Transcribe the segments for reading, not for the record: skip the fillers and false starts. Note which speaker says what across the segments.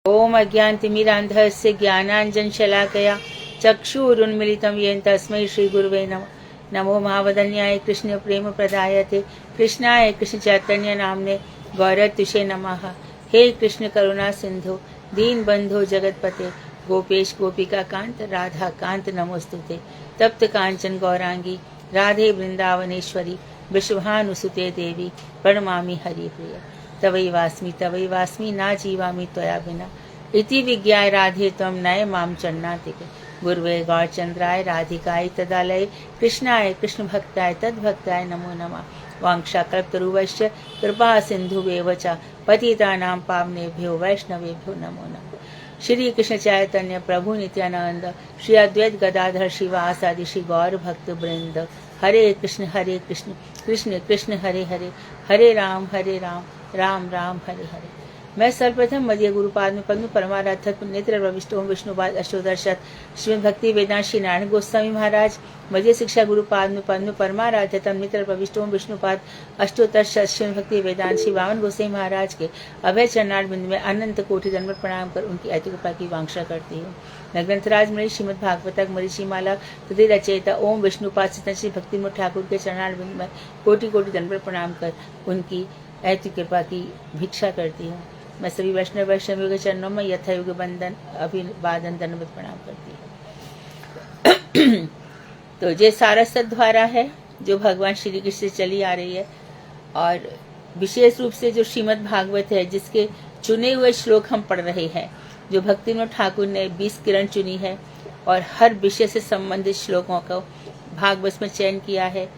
Speaker 1: ओम अज्ञानतिमिरान्धस्य ज्ञानाञ्जनशलाकया चक्षुरुन्मिलितं येन तस्मै श्रीगुरुवे नमः। नमो महावदन्याय कृष्ण प्रेम प्रदायते कृष्णाय कृष्ण चैतन्य नामने गौरतुषे नमः। हे कृष्ण करुणा सिंधु दीन बंधो जगतपते गोपेश गोपिका कांत राधा कांत नमोस्तुते। तप्त कांचन गौरांगी राधे वृंदावनेश्वरी विश्वभानुसुते देवी प्रणमामि हरिप्रिय। तवै वास्मि ना जीवामि त्वया बिना इति विज्ञाय राधे त्वं नय माम चन्नातिके। गुरुवे गौरचंद्राय राधिकाय तदालय कृष्णाय कृष्ण भक्ताय तद्भक्ताय नमो नमः। वांक्षाकल्पतरुश्च कृपा सिन्धुवेव च पतितानां पावनेभ्यो वैष्णवेभ्यो नमो नमः। श्री कृष्ण चैतन्य प्रभु नित्यानंद श्री अद्वैत गदाधर शिवासादि श्री गौर भक्त वृंद। हरे कृष्ण कृष्ण कृष्ण हरे हरे, हरे राम राम राम हरे हरे। मैं सर्वप्रथम मध्य गुरुपाद में पद्म परमाराधक नेत्र प्रविष्ट ओम विष्णुपाद अष्टोदर्शत श्रीमद् भक्ति वेदांत श्री नारायण गोस्वामी महाराज मध्य शिक्षा गुरुपाद में पद्म परमाराध्यतम नेत्र प्रविष्ट ओम विष्णुपाद अष्टोदर्शत श्रीमद् भक्ति वेदांत श्री वामन गोस्वामी महाराज के अभय चरणार बिंद में अनंत कोटि दंडवत प्रणाम कर उनकी अति कृपा की वांछा करती हूँ। मैं ग्रंथराज मणि श्रीमद् भागवतक मरीचिमाला तदि रचयिता ओम विष्णुपाद श्री भक्ति मुठ ठाकुर के चरणार बिंद में कोटि कोटि दंडवत प्रणाम कर उनकी ऐति कृपा की भिक्षा करती हूँ। मैं सभी वैष्णवियों के चरणों में यथायुग बंदन अभिवादन दंडवत प्रणाम करती हूँ। तो ये सारस्वत द्वारा है जो भगवान श्री कृष्ण से चली आ रही है, और विशेष रूप से जो श्रीमद् भागवत है जिसके चुने हुए श्लोक हम पढ़ रहे हैं, जो भक्तिविनोद ठाकुर ने 20 किरण चुनी है और हर विषय से संबंधित श्लोकों को भागवत में चयन किया है।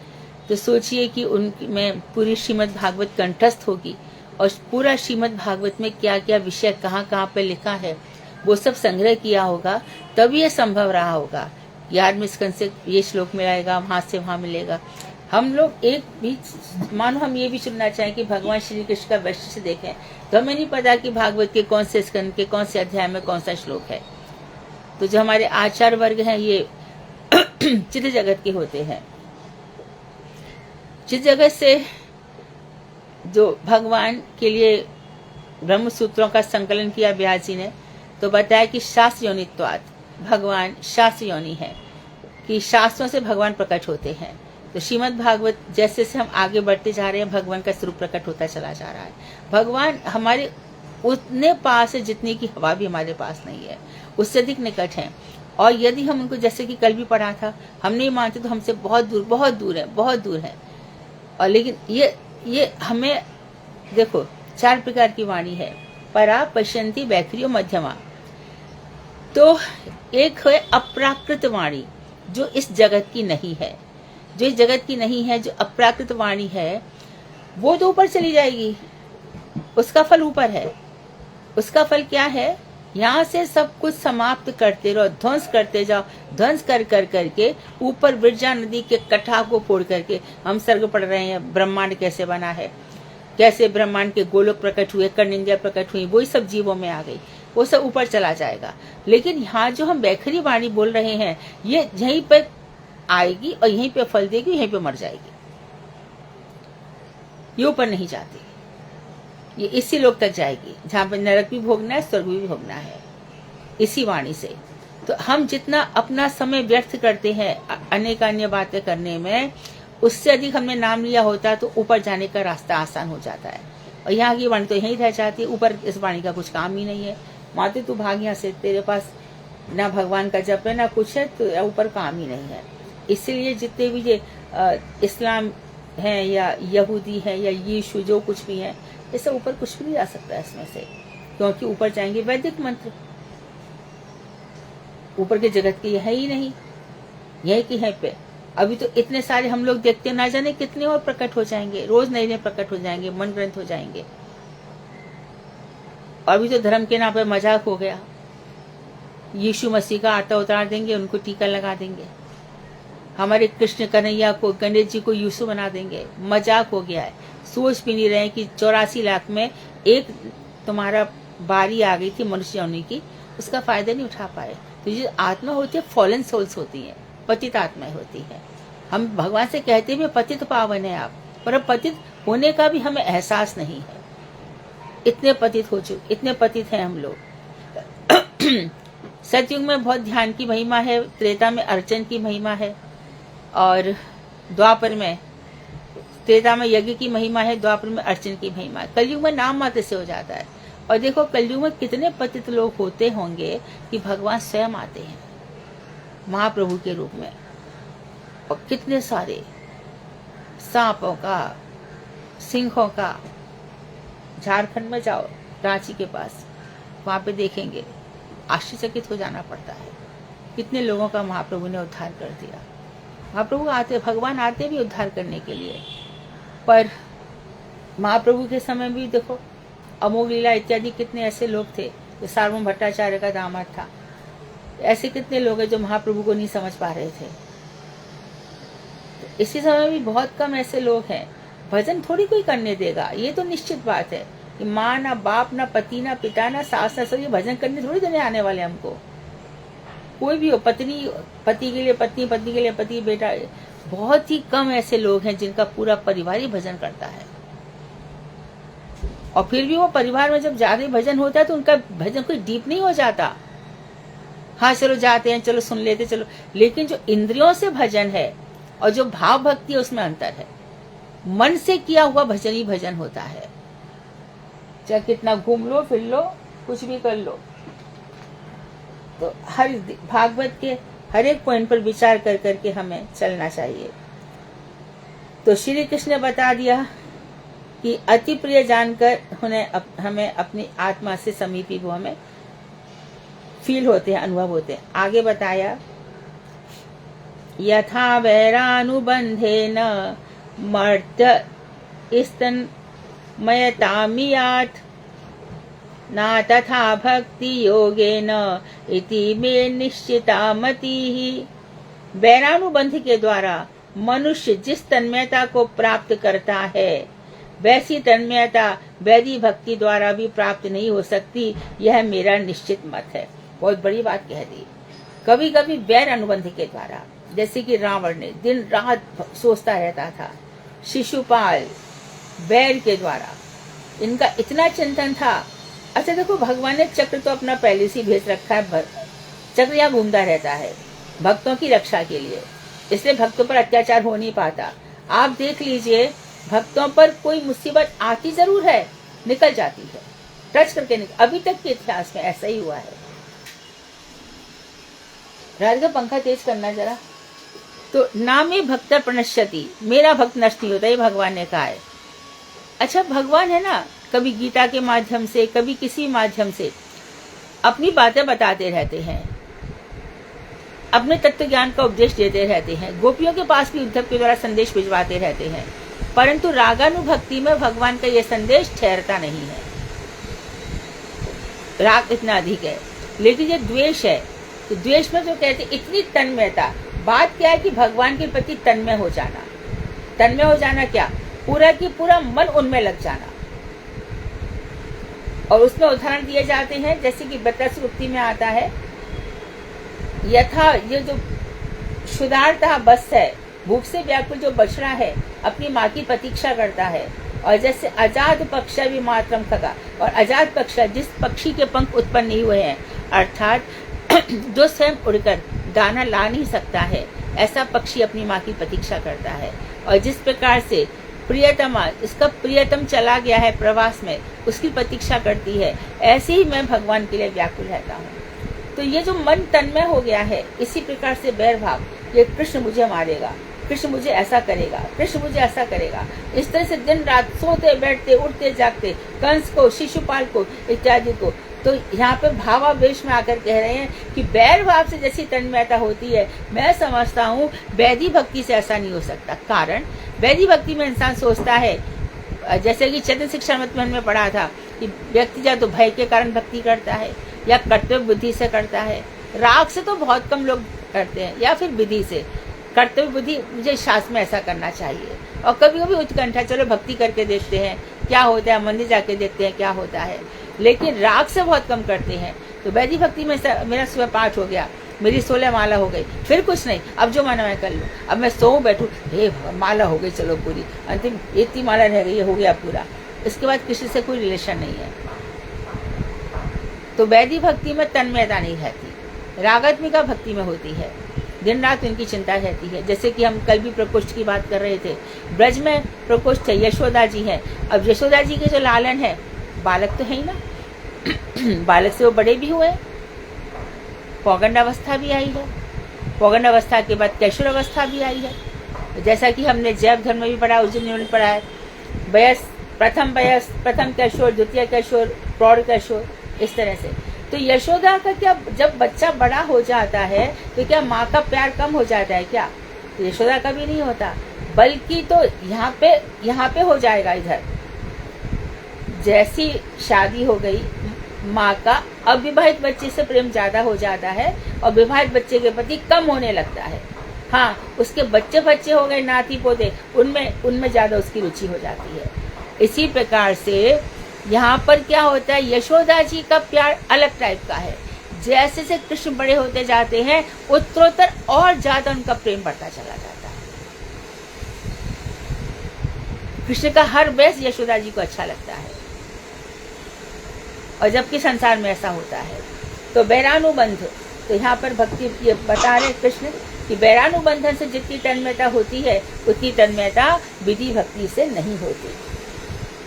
Speaker 1: तो सोचिए कि उनमें पूरी श्रीमद् भागवत कंठस्थ होगी और पूरा श्रीमद् भागवत में क्या क्या विषय कहाँ कहाँ पे लिखा है वो सब संग्रह किया होगा, तभी ये संभव रहा होगा। याद में स्कंद से ये श्लोक मिलेगा, वहां से वहां मिलेगा। हम लोग एक भी मानो हम ये भी चुनना चाहें कि भगवान श्री कृष्ण का वैशिष्ट्य देखें तो हमें नहीं पता कि भागवत के कौन से स्कंद के कौन से अध्याय में कौन सा श्लोक है। तो जो हमारे आचार्य वर्ग हैं ये चित्त जगत के होते हैं। जिस जगत से जो भगवान के लिए ब्रह्म सूत्रों का संकलन किया व्यास जी ने, तो बताया कि शास्त्र योनित्वात् भगवान शास्त्र योनि है, कि शास्त्रों से भगवान प्रकट होते हैं। तो श्रीमद् भागवत जैसे से हम आगे बढ़ते जा रहे हैं भगवान का स्वरूप प्रकट होता चला जा रहा है। भगवान हमारे उतने पास है जितने की हवा भी हमारे पास नहीं है, उससे अधिक निकट है। और यदि हम उनको, जैसे कि कल भी पढ़ा था, हम नहीं मानते तो हमसे बहुत दूर है। और लेकिन ये हमें देखो 4 प्रकार की वाणी है, परा पश्यंती वैखरी मध्यमा। तो एक है अप्राकृत वाणी जो इस जगत की नहीं है, जो इस जगत की नहीं है, जो अप्राकृत वाणी है वो तो ऊपर चली जाएगी, उसका फल ऊपर है। उसका फल क्या है? यहाँ से सब कुछ समाप्त करते रहो, ध्वंस करते जाओ, ध्वंस कर करके ऊपर विरजा नदी के कटाव को फोड़ करके हम सर्ग पढ़ रहे हैं। ब्रह्मांड कैसे बना है, कैसे ब्रह्मांड के गोलोक प्रकट हुए, कर्णिंदिया प्रकट हुई, वही सब जीवों में आ गई, वो सब ऊपर चला जाएगा। लेकिन यहाँ जो हम वैखरी वाणी बोल रहे हैं ये यहीं पे आएगी और यहीं पे फल देगी, यहीं पे मर जाएगी, ये ऊपर नहीं जाती। ये इसी लोक तक जाएगी जहाँ पे नरक भी भोगना है, स्वर्ग भी भोगना है, इसी वाणी से। तो हम जितना अपना समय व्यर्थ करते हैं अनेक अन्य बातें करने में, उससे अधिक हमने नाम लिया होता तो ऊपर जाने का रास्ता आसान हो जाता है। और यहाँ की वाणी तो यहीं रह जाती है, ऊपर इस वाणी का कुछ काम ही नहीं है। माते तू भाग यहाँ से, तेरे पास ना भगवान का जप है ना कुछ है, तो ऊपर काम ही नहीं है। इसीलिए जितने भी ये इस्लाम है या यहूदी है या यीशु जो कुछ भी है, इससे ऊपर कुछ भी नहीं आ सकता है इसमें से, क्योंकि ऊपर जाएंगे वैदिक मंत्र, ऊपर के जगत के है ही नहीं, यही की है पे। अभी तो इतने सारे हम लोग देखते ना जाने कितने और प्रकट हो जाएंगे, रोज नए नए प्रकट हो जाएंगे, मन ग्रंथ हो जाएंगे। और अभी तो धर्म के नाम पे मजाक हो गया, यीशु मसीह का आटा उतार देंगे, उनको टीका लगा देंगे, हमारे कृष्ण कन्हैया को, गणेश जी को यीशु बना देंगे। मजाक हो गया है। सोच भी नहीं रहे कि 84 लाख में एक तुम्हारा बारी आ गई थी मनुष्य योनि की, उसका फायदा नहीं उठा पाए। तो ये आत्मा होती है, फॉलन सोल्स होती है, पतित आत्माएं होती है। हम भगवान से कहते हैं पतित पावन है आप, पर पतित होने का भी हमें एहसास नहीं है। इतने पतित हो चुके, इतने पतित हैं हम लोग। सतयुग में बहुत ध्यान की महिमा है, त्रेता में अर्चन की महिमा है, और द्वापर में, त्रेता में यज्ञ की महिमा है, द्वापर में अर्चन की महिमा है। कलयुग में नाम मात्र से हो जाता है। और देखो कलयुग में कितने पतित लोग होते होंगे कि भगवान स्वयं आते हैं महाप्रभु के रूप में, और कितने सारे सांपों का, सिंहों का। झारखंड में जाओ, रांची के पास, वहां पे देखेंगे, आश्चर्यचकित हो जाना पड़ता है कितने लोगों का महाप्रभु ने उद्धार कर दिया। महाप्रभु आते, भगवान आते भी उद्धार करने के लिए। पर महाप्रभु के समय भी देखो अमोघ लीला इत्यादि कितने ऐसे लोग थे। जो सार्वभौम भट्टाचार्य का दामाद था, ऐसे कितने लोग हैं जो महाप्रभु को नहीं समझ पा रहे थे। तो इसी समय भी बहुत कम ऐसे लोग हैं। भजन थोड़ी कोई करने देगा, ये तो निश्चित बात है कि माँ ना बाप ना पति ना पिता ना सास ना ससुर ये भजन करने थोड़ी देने आने वाले हमको। कोई भी हो, पत्नी पति के लिए पत्नी, पति के लिए पति, बेटा, बहुत ही कम ऐसे लोग हैं जिनका पूरा परिवार ही भजन करता है। और फिर भी वो परिवार में जब ज्यादा भजन होता है तो उनका भजन कोई डीप नहीं हो जाता। हाँ चलो जाते हैं, चलो सुन लेते चलो, लेकिन जो इंद्रियों से भजन है और जो भाव भक्ति है उसमें अंतर है। मन से किया हुआ भजन ही भजन होता है। चाहे कितना घूम लो फिर लो, कुछ भी कर लो, तो हर भागवत के हर एक पॉइंट पर विचार कर करके हमें चलना चाहिए। तो श्री कृष्ण ने बता दिया कि अति प्रिय जानकर हमें अपनी आत्मा से समीपी वो हमें फील होते हैं, अनुभव होते हैं। आगे बताया, यथा वैरानुबंधेन मर्त्य स्तन्मयतामियात् ना तथा भक्ति योगेन इति मे निश्चिता मतिः। वैरानुबंध के द्वारा मनुष्य जिस तन्मयता को प्राप्त करता है वैसी तन्मयता वैदिक भक्ति द्वारा भी प्राप्त नहीं हो सकती, यह मेरा निश्चित मत है। बहुत बड़ी बात कह दी। कभी कभी वैर अनुबंध के द्वारा, जैसे कि रावण ने दिन रात सोचता रहता था, शिशुपाल वैर के द्वारा इनका इतना चिंतन था। अच्छा देखो, भगवान ने चक्र तो अपना पहले से भेज रखा है, चक्र यहाँ घूमता रहता है भक्तों की रक्षा के लिए, इसलिए भक्तों पर अत्याचार हो नहीं पाता। आप देख लीजिए, भक्तों पर कोई मुसीबत आती जरूर है, निकल जाती है, टच करके निकल। अभी तक के इतिहास में ऐसा ही हुआ है। रात का पंखा तेज करना जरा। तो नामे भक्त प्रणश्यति, मेरा भक्त नष्ट नहीं होता, ये भगवान ने कहा है। अच्छा, भगवान है ना, कभी गीता के माध्यम से, कभी किसी माध्यम से अपनी बातें बताते रहते हैं, अपने तत्व ज्ञान का उपदेश देते रहते हैं। गोपियों के पास भी उद्धव के द्वारा संदेश भिजवाते रहते हैं, परंतु रागानुभक्ति में भगवान का यह संदेश ठहरता नहीं है। राग इतना अधिक है, लेकिन ये द्वेष है। तो द्वेष में जो कहते इतनी तन्मयता, बात क्या है कि भगवान के प्रति तन्मय हो जाना। तन्मय हो जाना क्या, पूरा की पूरा मन उनमें लग जाना। और उसमें उदाहरण दिए जाते हैं, जैसे कि बतस्वक्ति में आता है, यथा ये जो क्षुधार्ता बस है, भूख से व्याकुल जो बछड़ा है अपनी माँ की प्रतीक्षा करता है, और जैसे अजात पक्ष भी मात्रम खगा, और अजात पक्ष जिस पक्षी के पंख उत्पन्न नहीं हुए हैं, अर्थात जो स्वयं उड़कर दाना ला नहीं सकता है, ऐसा पक्षी अपनी माँ की प्रतीक्षा करता है। और जिस प्रकार से प्रियतमा, इसका प्रियतम चला गया है प्रवास में, उसकी प्रतीक्षा करती है, ऐसे ही मैं भगवान के लिए व्याकुल रहता हूँ। तो ये जो मन तन्मय हो गया है, इसी प्रकार से बैर भाव, ये कृष्ण मुझे मारेगा, कृष्ण मुझे ऐसा करेगा, कृष्ण मुझे ऐसा करेगा, इस तरह से दिन रात सोते बैठते उठते जागते कंस को, शिशुपाल को इत्यादि को। तो यहाँ पे भावावेश में आकर कह रहे हैं कि बैर भाव से जैसी तन्मयता होती है, मैं समझता हूँ वैदिक भक्ति से ऐसा नहीं हो सकता। कारण वैदिक भक्ति में इंसान सोचता है, जैसे कि चतुर्थ शिक्षा मत में पढ़ा था कि व्यक्ति या तो भय के कारण भक्ति करता है या कर्तव्य बुद्धि से करता है। राग से तो बहुत कम लोग करते हैं, या फिर विधि से। कर्तव्य बुद्धि, मुझे शास्त्र में ऐसा करना चाहिए, और कभी कभी उत्कंठा, चलो भक्ति करके देखते हैं क्या होता है, मंदिर जाके देखते हैं क्या होता है, लेकिन राग से बहुत कम करते हैं। तो वैदिक भक्ति में मेरा सुबह 5 हो गया, मेरी 16 माला हो गई, फिर कुछ नहीं, अब जो माना मैं कर लूँ, अब मैं सो बैठूँ, हे माला हो गई, चलो पूरी, अंतिम इतनी माला रह गई, ये हो गया पूरा। इसके बाद किसी से कोई रिलेशन नहीं है। तो वैदिक भक्ति में तन्मयता नहीं रहती, रागात्मिका भक्ति में होती है। दिन रात उनकी चिंता रहती है। जैसे कि हम कल भी प्रकोष्ठ की बात कर रहे थे, ब्रज में प्रकोष्ठ है, यशोदा जी है। अब यशोदा जी के जो लालन है, बालक तो है ही ना, बालक से वो बड़े भी हुए, पौगंड अवस्था भी आई है, पौगंड अवस्था के बाद कैशोर अवस्था भी आई है। जैसा कि हमने जैव धर्म में भी पढ़ा, उस दिन में पढ़ा है, प्रथम कैशोर, द्वितीय कैशोर, प्रौढ़ कैशोर, इस तरह से। तो यशोदा का क्या, जब बच्चा बड़ा हो जाता है तो क्या माँ का प्यार कम हो जाता है क्या? तो यशोदा का भी नहीं होता, बल्कि तो यहाँ पे हो जाएगा। इधर जैसी शादी हो गई, माँ का अविवाहित बच्चे से प्रेम ज्यादा हो जाता है और विवाहित बच्चे के प्रति कम होने लगता है। हाँ, उसके बच्चे हो गए, नाती पोते, उनमें ज्यादा उसकी रुचि हो जाती है। इसी प्रकार से यहाँ पर क्या होता है, यशोदा जी का प्यार अलग टाइप का है। जैसे से कृष्ण बड़े होते जाते हैं, उत्तरोत्तर और ज्यादा उनका प्रेम बढ़ता चला जाता है। कृष्ण का हर बेस यशोदा जी को अच्छा लगता है, और जबकि संसार में ऐसा होता है। तो वैरानुबंध, तो यहाँ पर भक्ति बता रहे कृष्ण कि वैरानुबंधन से जितनी तन्मयता होती है, उतनी तन्मयता विधि भक्ति से नहीं होती।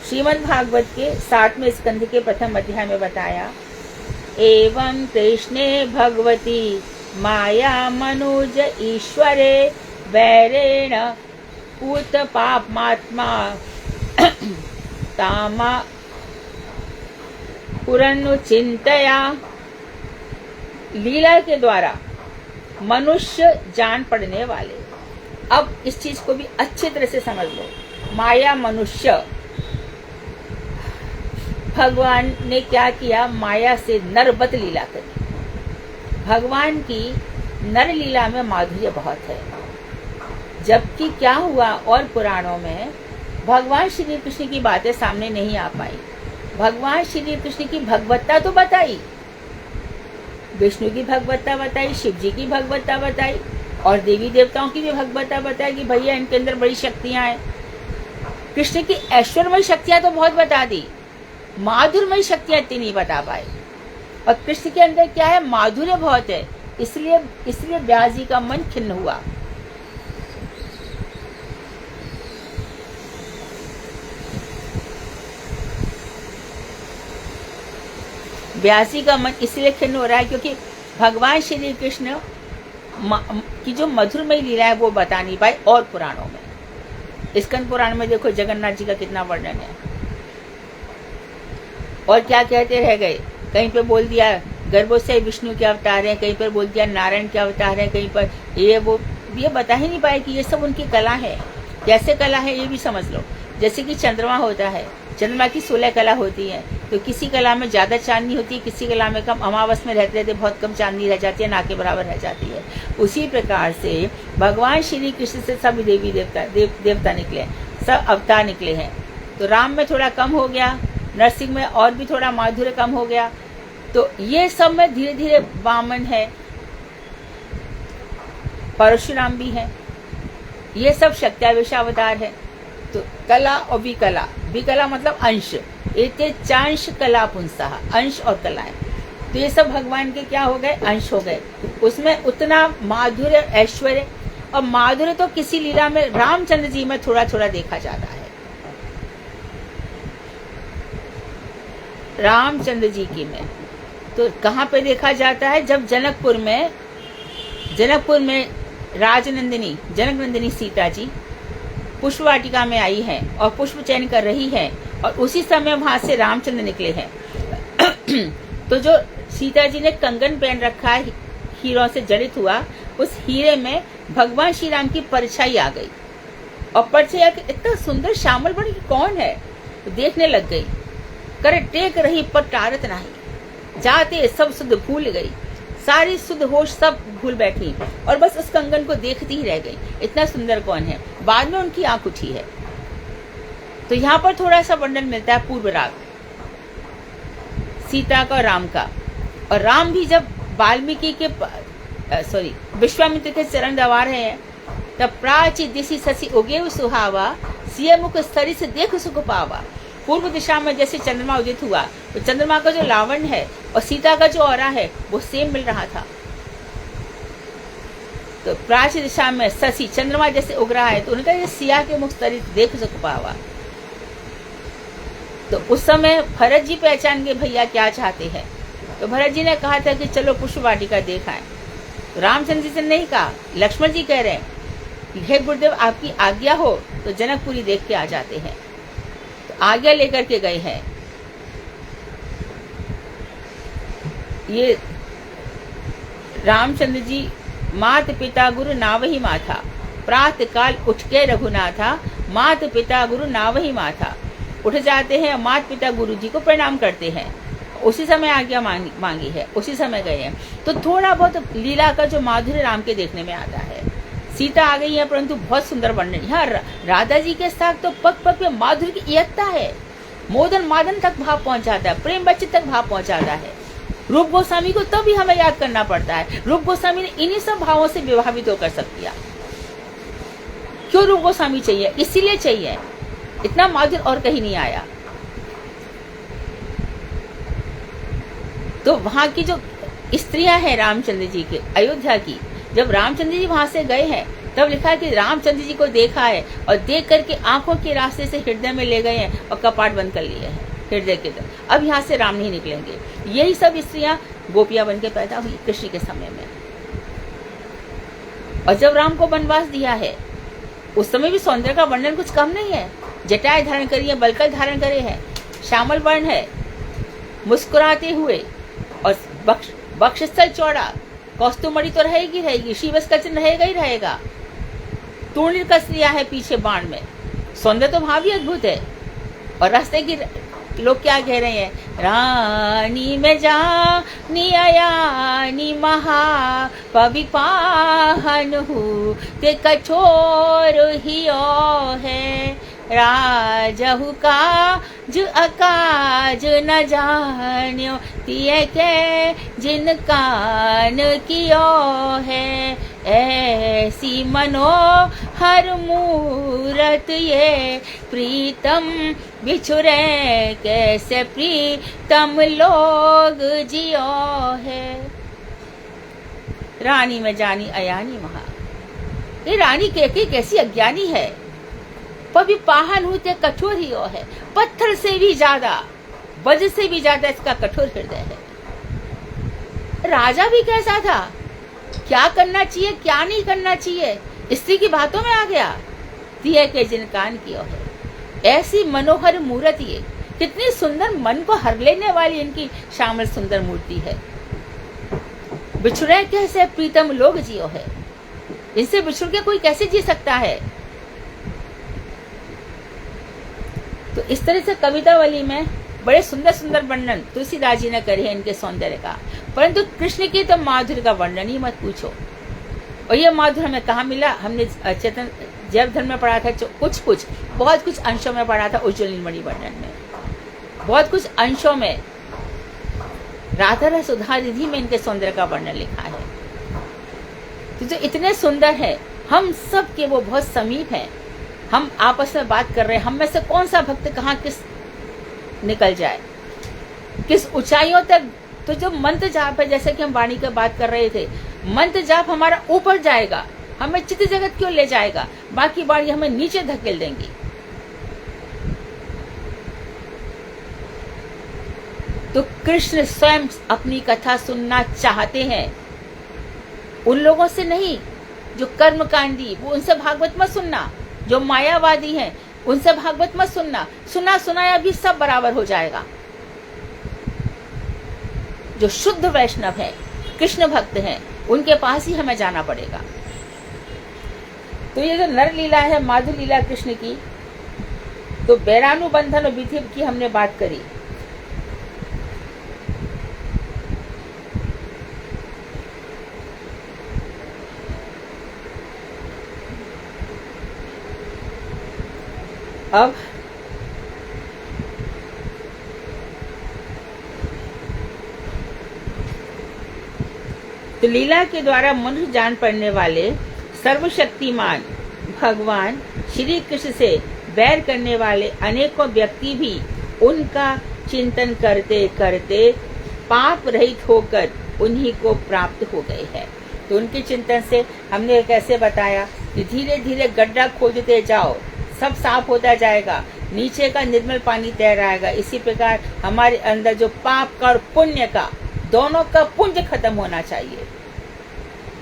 Speaker 1: श्रीमद् भागवत के 60वें स्कंध के प्रथम अध्याय में बताया, एवं कृष्णे भगवती माया मनुज ईश्वरे वैरेण पूत पापमात्मा तामा पुरनु चिंतया। लीला के द्वारा मनुष्य जान पड़ने वाले। अब इस चीज को भी अच्छी तरह से समझ लो। माया मनुष्य, भगवान ने क्या किया, माया से नरवत लीला करी। भगवान की नर लीला में माधुर्य बहुत है। जबकि क्या हुआ, और पुराणों में भगवान श्री कृष्ण की बातें सामने नहीं आ पाई। भगवान श्री कृष्ण की भगवत्ता तो बताई, विष्णु की भगवत्ता बताई, शिव जी की भगवत्ता बताई, और देवी देवताओं की भी भगवत्ता बताई कि भैया इनके अंदर बड़ी शक्तियां हैं। कृष्ण की ऐश्वर्यमय शक्तियां तो बहुत बता दी, माधुर्यमय शक्तियां इतनी नहीं बता पाए। और कृष्ण के अंदर क्या है, माधुर्य बहुत है, इसलिए व्यास जी का मन खिन्न हुआ। व्यास जी का मन इसलिए खिन्न हो रहा है क्योंकि भगवान श्री कृष्ण की जो मधुरमय लीला है वो बता नहीं पाए। और पुराणों में, स्कंद पुराण में देखो जगन्नाथ जी का कितना वर्णन है, और क्या कहते रह गए। कहीं पे बोल दिया गर्भों से विष्णु के अवतार हैं, कहीं पर बोल दिया नारायण के अवतार हैं, कहीं पर ये बता ही नहीं पाए कि ये सब उनकी कला है। कैसे कला है ये भी समझ लो। जैसे कि चंद्रमा होता है, चंद्रमा की 16 कला होती है, तो किसी कला में ज्यादा चांदनी होती है, किसी कला में कम। अमावस में रहते रहते बहुत कम चांदनी रह जाती है, ना के बराबर रह जाती है। उसी प्रकार से भगवान श्री कृष्ण से सब देवी देवता निकले, सब अवतार निकले हैं। तो राम में थोड़ा कम हो गया, नरसिंह में और भी थोड़ा माधुर्य कम हो गया। तो ये सब में धीरे धीरे वामन है, परशुराम भी है, ये सब शक्त्यावेश अवतार है। तो कला और विकला मतलब अंश, एते चांश कला पुंसः, अंश और कलाएं। तो ये सब भगवान के क्या हो गए, अंश हो गए। उसमें उतना माधुर्य, ऐश्वर्य, और माधुर्य तो किसी लीला में रामचंद्र जी में थोड़ा थोड़ा देखा जाता है। रामचंद्र जी की में तो कहाँ पे देखा जाता है, जब जनकपुर में जनक नंदिनी सीता जी पुष्प वाटिका में आई हैं और पुष्प चयन कर रही हैं, और उसी समय वहां से रामचंद्र निकले हैं। तो जो सीता जी ने कंगन पहन रखा है, हीरों से जड़ित हुआ, उस हीरे में भगवान श्री राम की परछाई आ गई, और परछाई इतना सुंदर श्यामल बड़ी कौन है, तो देखने लग गई। कर टेक रही पर टारत नहीं, जाते सब सुध भूल गई, सारी सुध होश सब भूल बैठी, और बस उस कंगन को देखती ही रह गई, इतना सुंदर कौन है। बाद में उनकी आंख उठी है। तो यहाँ पर थोड़ा सा वर्णन मिलता है पूर्व राग सीता का और राम का। और राम भी जब वाल्मीकि के विश्वामित्र के चरण दबा रहे हैं, तब प्राची दिशि ससी उगे सुहावा, सिय मुख स्तरी से देख सुख पावा। पूर्व दिशा में जैसे चंद्रमा उदित हुआ, तो चंद्रमा का जो लावण्य है और सीता का जो औरा है वो सेम मिल रहा था। तो प्राची दिशा में शशि चंद्रमा जैसे उग रहा है, तो उन्होंने कहा सिया के मुख तरी देख सक पावा। तो उस समय भरत जी पहचान गए भैया क्या चाहते हैं। तो भरत जी ने कहा था कि चलो पुष्प वाटिका देखाएं। तो रामचंद्र जी से नहीं कहा, लक्ष्मण जी कह रहे हैं कि हे गुरुदेव आपकी आज्ञा हो तो जनकपुरी देख के आ जाते हैं। तो आज्ञा लेकर के गए हैं। ये रामचंद्र जी मात पिता गुरु नावही माथा, प्रातः काल उठ के रघुनाथा, मात पिता गुरु नावही माथा। उठ जाते हैं, मात पिता गुरु जी को प्रणाम करते हैं। उसी समय आज्ञा मांगी है, उसी समय गए हैं। तो थोड़ा बहुत लीला का जो माधुर्य राम के देखने में आता है। सीता आ गई है परंतु बहुत सुंदर वर्णन। यहाँ राधा जी के साथ तो पग पग पे माधुर्य की एकता है। मोदन मादन तक भाव पहुंच जाता है, प्रेम बच्चे तक भाव पहुंच जाता है। रूप गोस्वामी को तभी हमें याद करना पड़ता है। रूप गोस्वामी ने इन्हीं सब भावों से विभावित होकर सब किया। क्यों रूप गोस्वामी चाहिए? इसीलिए चाहिए, इतना माधुर्य और कहीं नहीं आया। तो वहां की जो स्त्रियां हैं रामचंद्र जी के, अयोध्या की, जब रामचंद्र जी वहां से गए हैं तब लिखा है कि रामचंद्र जी को देखा है और देख करके आंखों के रास्ते से हृदय में ले गए हैं और कपाट बंद कर लिए हैं हृदय के तरफ। अब यहाँ से राम नहीं निकलेंगे। यही सब स्त्रियां गोपियां बन के पैदा हुई कृष्ण के समय में। और जब राम को वनवास दिया है उस समय भी सौंदर्य का वर्णन कुछ कम नहीं है। जटाएं धारण करी है, बलकल धारण करे है, श्यामल वर्ण है, मुस्कुराते हुए और वक्षस्थल चौड़ा, कौस्तुमणि तो रहेगी रहेगी, श्रीवत्स का चिन्ह रहेगा ही रहेगा, तूर्णिल कस लिया है पीछे बाण में। सौंदर्य तो भाव ही अद्भुत है। और रास्ते की लोग क्या कह रहे हैं, रानी में जानी अयानी महा पविपाहन हूँ ते कठोर ही है, राजहु काज अकाज न जान्यो तिये के जिन कान कियो है, ऐसी मनोहर मूरत ये प्रीतम बिछुरे कैसे प्रीतम लोग जियो है। रानी में जानी अयानी महा, ये रानी के कैसी अज्ञानी है। पभी पाहन होते कठोर ही है, पत्थर से भी ज्यादा, वज्र से भी ज्यादा इसका कठोर हृदय है। राजा भी कैसा था, क्या करना चाहिए क्या नहीं करना चाहिए स्त्री की बातों में आ गया। दिए के जिन कान कियो है, ऐसी मनोहर मूर्ति ये, कितनी सुंदर मन को हर लेने वाली इनकी श्यामल सुंदर मूर्ति है। बिछुड़े कैसे प्रीतम लोग जियो है, इनसे बिछुड़ के कोई कैसे जी सकता है। तो इस तरह से कवितावली में बड़े सुंदर सुंदर वर्णन तुलसीदास जी ने करे हैं इनके सौंदर्य का। परंतु कृष्ण की तो माधुर्य का वर्णन ही मत पूछो। और ये माधुर्य हमें कहाँ मिला? हमने चेतन जैव धर्म में पढ़ा था, कुछ बहुत कुछ अंशों में पढ़ा था, उज्ज्वल नीलमणि वर्णन में बहुत कुछ अंशों में, राधा रस सुधा निधि में इनके सौंदर्य का वर्णन लिखा है। तो जो इतने सुंदर है, हम सब के वो बहुत समीप हैं। हम आपस में बात कर रहे हैं, हम में से कौन सा भक्त कहाँ किस निकल जाए, किस ऊंचाइयों तक। तो जो मंत्र जाप है, जैसे कि हम वाणी की बात कर रहे थे, मंत्र जाप हमारा ऊपर जाएगा, हमें चित्त जगत क्यों ले जाएगा, बाकी वाणी हमें नीचे धकेल देंगी। तो कृष्ण स्वयं अपनी कथा सुनना चाहते हैं, उन लोगों से नहीं जो कर्मकांडी, वो उनसे भागवत मत सुनना। जो मायावादी हैं उनसे भागवत मत सुनना, सुना सुनाया भी सब बराबर हो जाएगा। जो शुद्ध वैष्णव है, कृष्ण भक्त हैं, उनके पास ही हमें जाना पड़ेगा। तो ये जो नर लीला है, माधुर लीला कृष्ण की, तो बैरानुबंधन और विधि की हमने बात करी। अब तो लीला के द्वारा मनुष्य जान पड़ने वाले सर्वशक्तिमान भगवान श्री कृष्ण से बैर करने वाले अनेकों व्यक्ति भी उनका चिंतन करते करते पाप रहित होकर उन्हीं को प्राप्त हो गए हैं। तो उनके चिंतन से हमने कैसे बताया कि धीरे धीरे गड्ढा खोदते जाओ, सब साफ होता जाएगा, नीचे का निर्मल पानी तैर आएगा। इसी प्रकार हमारे अंदर जो पाप का और पुण्य का, दोनों का पुंज खत्म होना चाहिए।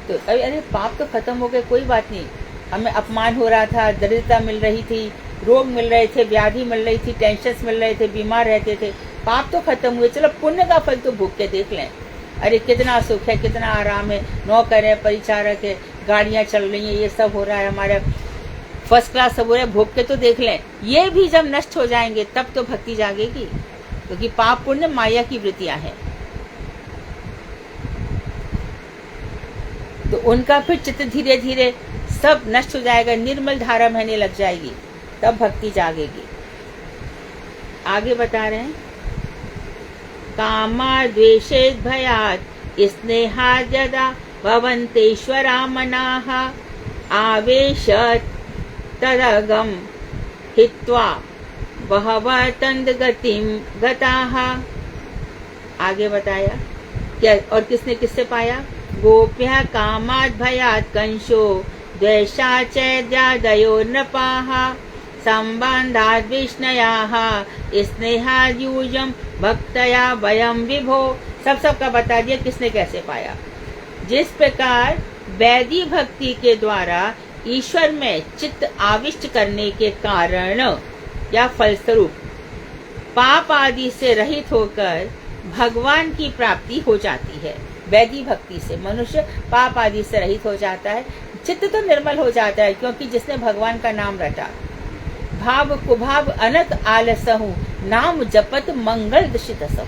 Speaker 1: तो अरे पाप तो खत्म हो गए, कोई बात नहीं, हमें अपमान हो रहा था, दरिद्रता मिल रही थी, रोग मिल रहे थे, व्याधि मिल रही थी, टेंशन मिल रहे थे, बीमार रहते थे, पाप तो खत्म हुए, चलो पुण्य का फल तो भोग के देख लें। अरे कितना सुख है, कितना आराम है, नौकर है, परिचारक है, गाड़ियां चल रही हैं, ये सब हो रहा है, हमारा फर्स्ट क्लास सब हो रहा है, भोग के तो देख लें। ये भी जब नष्ट हो जाएंगे तब तो भक्ति जागेगी, क्योंकि पाप पुण्य माया की वृत्तियां हैं। तो उनका फिर चित्त धीरे धीरे सब नष्ट हो जाएगा, निर्मल धारा बहने लग जाएगी, तब भक्ति जागेगी। आगे बता रहे हैं, कामा द्वेषेद भयात् स्नेहात् यदा भवन्तेश्वरा मनाः आवेशत् तदगम हित्वा बहवः तन्द्गतिं गताः। आगे बताया क्या, और किसने किससे पाया? गोप्यः कामात् भयात् कंशो द्वेषात् चैद्यादयो नृपाः संबन्धात् विष्णयाः स्नेहात् यूयं भक्तया वयं विभो। सबका बता दिया किसने कैसे पाया। जिस प्रकार वैदिक भक्ति के द्वारा ईश्वर में चित्त आविष्ट करने के कारण या फलस्वरूप पाप आदि से रहित होकर भगवान की प्राप्ति हो जाती है। वैदिक भक्ति से मनुष्य पाप आदि से रहित हो जाता है, चित्त तो निर्मल हो जाता है, क्योंकि जिसने भगवान का नाम रटा। भाव कुभाव अनक आलसहु नाम जपत मंगल दशितसहु।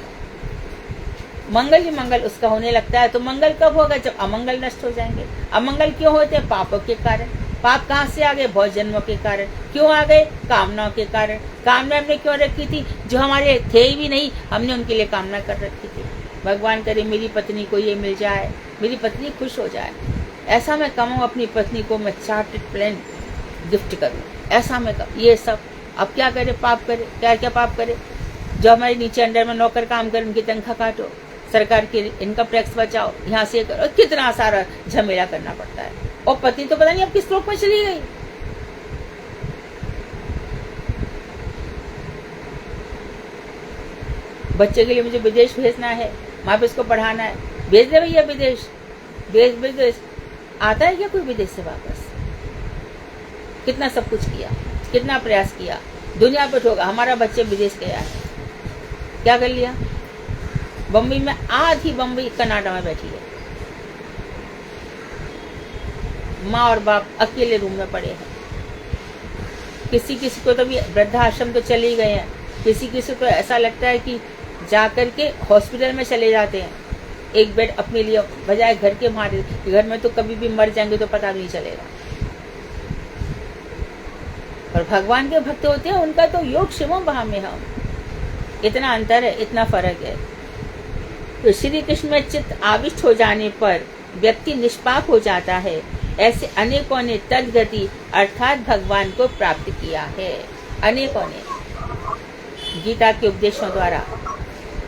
Speaker 1: मंगल ही मंगल उसका होने लगता है। तो मंगल कब होगा? जब अमंगल नष्ट हो जाएंगे। अमंगल क्यों होते हैं? पापों के कारण। पाप कहाँ से आ गए? बहुत जन्मों के कारण। क्यों आ गए? कामनाओं के कारण। कामना हमने क्यों रखी थी? जो हमारे थे ही भी नहीं, हमने उनके लिए कामना कर रखी थी। भगवान करे मेरी पत्नी को ये मिल जाए, मेरी पत्नी खुश हो जाए, ऐसा मैं कमाऊं, अपनी पत्नी को मैं चार्टेड प्लेन गिफ्ट करूं, ऐसा मैं ये सब। अब क्या करे? पाप करे। क्या क्या पाप करे? जो हमारे नीचे अंडर में नौकर काम करे उनकी तनख्वाह काटो, सरकार की इनकम टैक्स बचाओ, यहाँ से करो, कितना सारा झमेला करना पड़ता है। और पत्नी तो पता नहीं अब किस लोक में चली गई। बच्चे के लिए मुझे विदेश भेजना है, वहां पे इसको पढ़ाना है, भेज दे भैया विदेश। विदेश आता है क्या कोई विदेश से वापस? कितना सब कुछ किया, कितना प्रयास किया, दुनिया पे ठोका। हमारा बच्चे विदेश गया है, क्या कर लिया? बम्बई में, आधी बम्बई कनाडा में बैठी है, माँ और बाप अकेले रूम में पड़े हैं। किसी किसी को तो भी वृद्धाश्रम तो चले गए हैं, किसी किसी को ऐसा लगता है कि जाकर के हॉस्पिटल में चले जाते हैं, एक बेड अपने लिए बजाय घर के मारे। घर में तो कभी भी मर जाएंगे तो पता नहीं चलेगा। और भगवान के भक्त होते हैं, उनका तो योग शिवम वहां में हम, इतना अंतर है, इतना फर्क है। तो श्री कृष्ण में चित्त आविष्ट हो जाने पर व्यक्ति निष्पाप हो जाता है। ऐसे अनेकों ने तद्गति अर्थात भगवान को प्राप्त किया है। अनेकों ने गीता के उपदेशों द्वारा,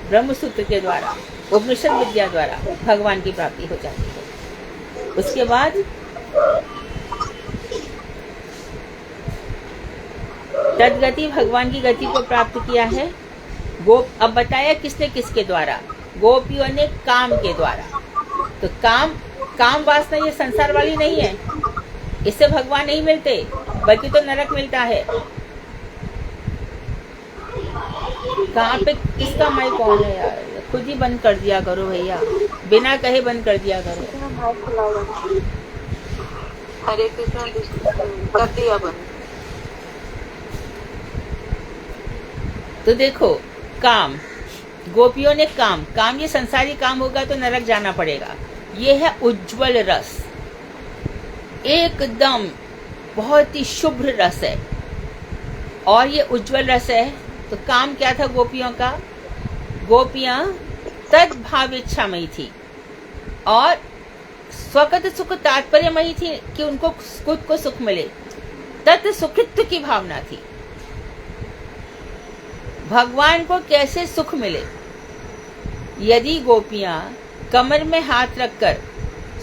Speaker 1: ब्रह्मसूत्र के द्वारा, उपनिषद विद्या द्वारा भगवान की प्राप्ति हो जाती है। उसके बाद तद्गति भगवान की गति को प्राप्त किया है। अब बताया किसने किसके द्वारा? गोपियों ने काम के द्वारा। तो काम वासना ये संसार वाली नहीं है, इससे भगवान नहीं मिलते, बल्कि तो नरक मिलता है। कहाँ पे किसका माइक ऑन है यार? खुद ही बंद कर दिया करो भैया, बिना कहे बंद कर दिया करो।
Speaker 2: हरे कृष्ण कर दिया बंद।
Speaker 1: तो देखो, काम, गोपियों ने काम ये संसारी काम होगा तो नरक जाना पड़ेगा। ये है उज्जवल रस, एकदम बहुत ही शुभ्र रस है। और ये उज्जवल रस है। तो काम क्या था गोपियों का? गोपियां तद्भाव इच्छामयी थी और स्वगत सुख तात्पर्यमयी थी कि उनको खुद को सुख मिले। तत् सुखित्व की भावना थी, भगवान को कैसे सुख मिले। यदि गोपियां कमर में हाथ रखकर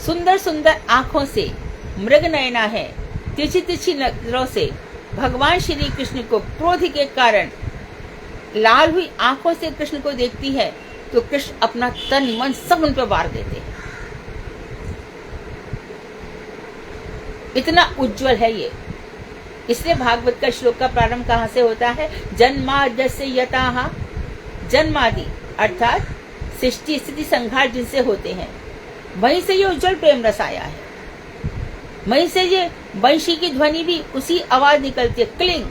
Speaker 1: सुंदर सुंदर आंखों से, मृग नयना है, तिरछी तिरछी नजरों से भगवान श्री कृष्ण को क्रोध के कारण लाल हुई आंखों से कृष्ण को देखती है, तो कृष्ण अपना तन मन सब उन पर वार देते हैं। इतना उज्जवल है ये। इसलिए भागवत का श्लोक का प्रारंभ कहाँ से होता है? जन्माद्यस्य यताः, जन्मादि अर्थात सृष्टि स्थिति संहार जिनसे होते हैं, वहीं से ये उज्जवल प्रेम रस आया है। वहीं से ये वंशी की ध्वनि भी उसी आवाज निकलती है, क्लिंग।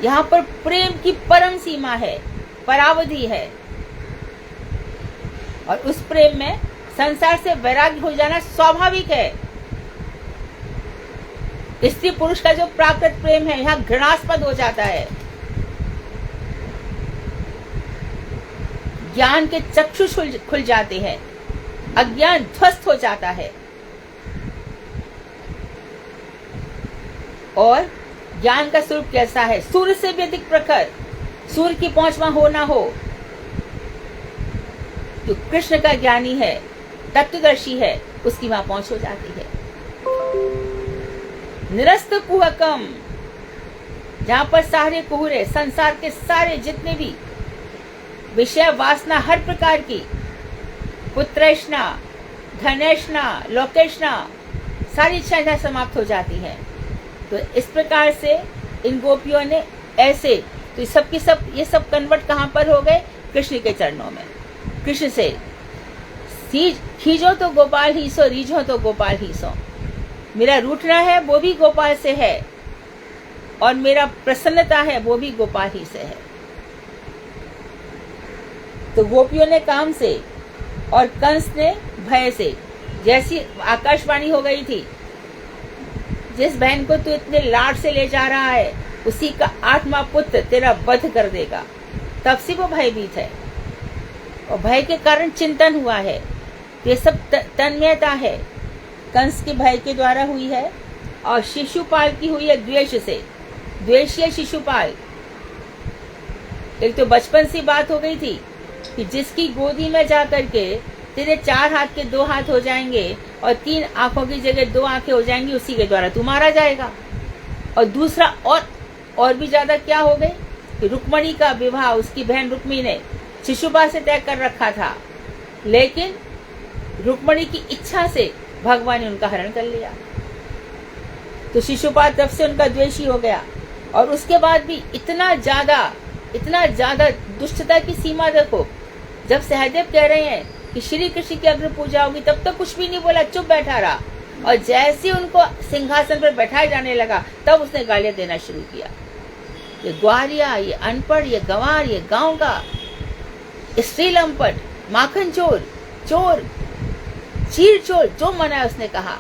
Speaker 1: यहाँ पर प्रेम की परम सीमा है, परावधि है, और उस प्रेम में संसार से वैराग्य हो जाना स्वाभाविक है। स्त्री पुरुष का जो प्राकृत प्रेम है यहाँ घृणास्पद हो जाता है। ज्ञान के चक्षु खुल जाते हैं, अज्ञान ध्वस्त हो जाता है, और ज्ञान का स्वरूप कैसा है? सूर्य से भी अधिक प्रखर। सूर्य की पहुंच वहां हो ना हो, जो कृष्ण का ज्ञानी है, तत्वदर्शी है, उसकी वहां पहुंच हो जाती है। निरस्त कुहकम, जहां पर सारे कुहरे, संसार के सारे जितने भी विषय वासना, हर प्रकार की पुत्रेष्णा, धनेष्णा, लोकेष्णा, सारी इच्छाएं समाप्त हो जाती हैं। तो इस प्रकार से इन गोपियों ने ऐसे, तो ये सब कन्वर्ट कहां पर हो गए? कृष्ण के चरणों में। कृष्ण से खींचो तो गोपाल ही सो, रीझो तो गोपाल ही सो। मेरा रूठना है वो भी गोपाल से है, और मेरा प्रसन्नता है वो भी गोपाल ही से है। तो गोपियों ने काम से और कंस ने भय से, जैसी आकाशवाणी हो गई थी, जिस बहन को तू इतने लाड से ले जा रहा है उसी का 8वां पुत्र तेरा वध कर देगा, तब से वो भयभीत है, और भय के कारण चिंतन हुआ है। ये सब तन्मयता है, कंस के भय के द्वारा हुई है, और शिशुपाल की हुई है द्वेष से। द्वेषीय शिशुपाल, एक तो बचपन से बात हो गई थी कि जिसकी गोदी में जाकर के तेरे 4 हाथ के 2 हाथ हो जाएंगे और 3 आंखों की जगह 2 आंखें हो जाएंगी, उसी के द्वारा तू मारा जाएगा। और दूसरा और भी ज्यादा क्या हो गई कि रुक्मणी का विवाह उसकी बहन रुक्मी ने शिशुपाल से तय कर रखा था, लेकिन रुक्मणी की इच्छा से भगवान ने उनका हरण कर लिया। तो शिशुपाल तब से उनका द्वेषी हो गया। और उसके बाद भी इतना ज्यादा दुष्टता की सीमा देखो। जब सहदेव कह रहे हैं कि श्री कृष्ण की अग्र पूजा होगी, तब तक कुछ भी नहीं बोला, चुप बैठा रहा। और जैसे उनको सिंहासन पर बैठाया जाने लगा, तब उसने गालियां देना शुरू किया। ये ग्वारिया, ये अनपढ़, ये गंवार, ये गांव का स्त्री लंपट, माखन चोर, चीर चोर, जो मना है उसने कहा।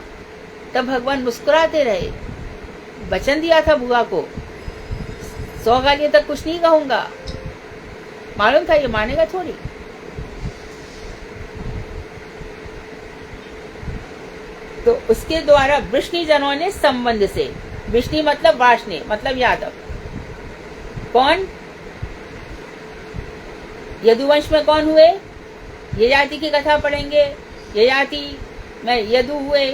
Speaker 1: तब भगवान मुस्कुराते रहे। वचन दिया था बुआ को, 100 गालियां तक कुछ नहीं कहूंगा। मालूम था ये मानेगा थोड़ी। तो उसके द्वारा वृष्णि जनों ने संबंध से, वृष्णि मतलब वार्ष्णेय मतलब यादव, कौन? यदुवंश में कौन हुए? ययाति की कथा पढ़ेंगे। ययाति में यदु हुए।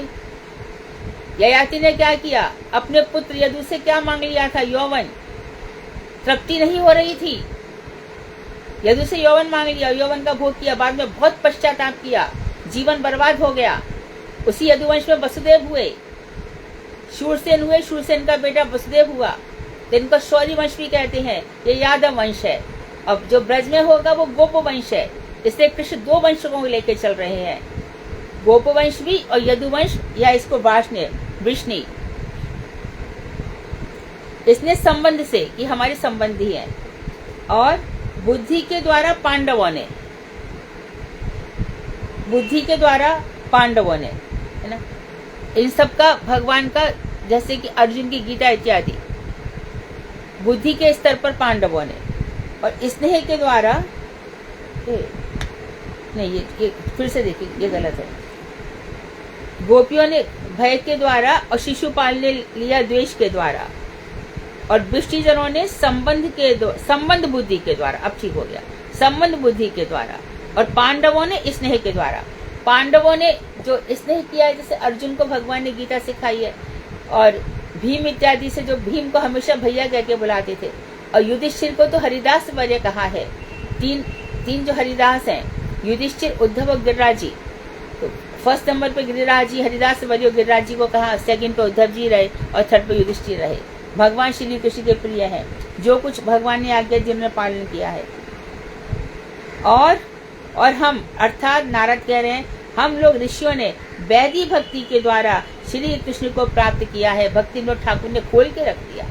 Speaker 1: ययाति ने क्या किया? अपने पुत्र यदु से क्या मांग लिया था? यौवन। तृप्ति नहीं हो रही थी, यदु से यौवन मांग लिया, यौवन का भोग किया, बाद में बहुत पश्चाताप किया, जीवन बर्बाद हो गया। उसी यदुवंश में वसुदेव हुए, शूरसेन हुए, शूरसेन का बेटा वसुदेव हुआ, तो इनको शौर्य वंश भी कहते हैं। ये यादव वंश है। अब जो ब्रज में होगा वो गोप वंश है। इसलिए कृष्ण 2 वंशों को लेकर चल रहे हैं, गोप वंश भी और यदुवंश, या इसको वृष्णि। इसने संबंध से कि हमारे संबंधी है। और बुद्धि के द्वारा पांडवों ने, है ना, इन सब का भगवान का, जैसे कि अर्जुन की गीता इत्यादि, बुद्धि के स्तर पर पांडवों ने। और स्नेह के द्वारा, नहीं ये फिर से देखिए, ये गलत है। गोपियों ने भय के द्वारा और शिशुपाल ने लिया द्वेष के द्वारा। और वृष्टिजनों ने संबंध बुद्धि के द्वारा, अब ठीक हो गया, संबंध बुद्धि के द्वारा, और पांडवों ने स्नेह के द्वारा। पांडवों ने जो स्नेह किया है, जैसे अर्जुन को भगवान ने गीता सिखाई है, और भीम इत्यादि से जो भीम को हमेशा भैया कह के बुलाते थे, और युधिष्ठिर को तो हरिदास वर्य कहा है। तीन जो हरिदास हैं, युधिष्ठिर, उद्धव और गिरिराज जी। तो फर्स्ट नंबर पे गिरिराज जी, हरिदास वर्य गिरिराज जी को कहा, सेकंड पे उद्धव जी रहे, और थर्ड पे युधिष्ठिर रहे। भगवान श्री कृष्ण के प्रिय हैं, जो कुछ भगवान ने आज्ञा दी उन्होंने पालन किया है। और हम अर्थात नारद कह रहे हैं, हम लोग ऋषियों ने वैदिक भक्ति के द्वारा श्री कृष्ण को प्राप्त किया है। भक्ति विनोद ठाकुर ने खोल के रख दिया,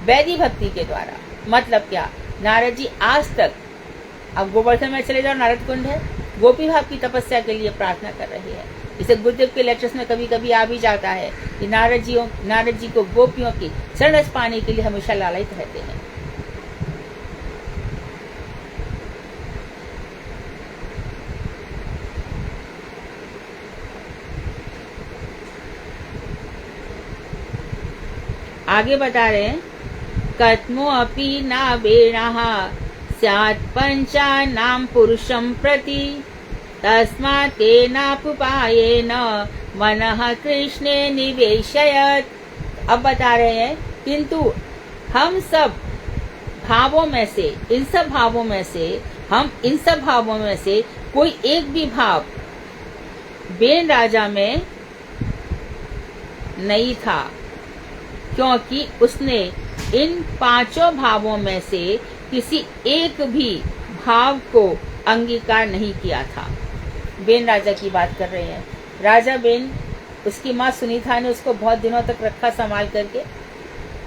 Speaker 1: वैदिक भक्ति के द्वारा। मतलब क्या, नारद जी आज तक, अब गोवर्धन में चले जाओ, नारद कुंड है, गोपी भाव की तपस्या के लिए प्रार्थना कर रहे हैं। इसे गुरुदेव के लेक्चर्स में कभी कभी आ भी जाता है कि नारद जी को गोपियों की शरण पाने के लिए हमेशा लालयित रहते हैं। आगे बता रहे हैं, कत्मो अपि न वेणः स्यात् पंचानां पुरुषं प्रति तस्मात् तेनापुपायेन मनः कृष्णे निवेशयत्। अब बता रहे हैं, किंतु हम सब भावों में से, इन सब भावों में से कोई एक भी भाव बेन राजा में नहीं था, क्योंकि उसने इन पांचों भावों में से किसी एक भी भाव को अंगीकार नहीं किया था। बेन राजा की बात कर रहे हैं। राजा बेन, उसकी माँ सुनीता ने उसको बहुत दिनों तक रखा संभाल करके।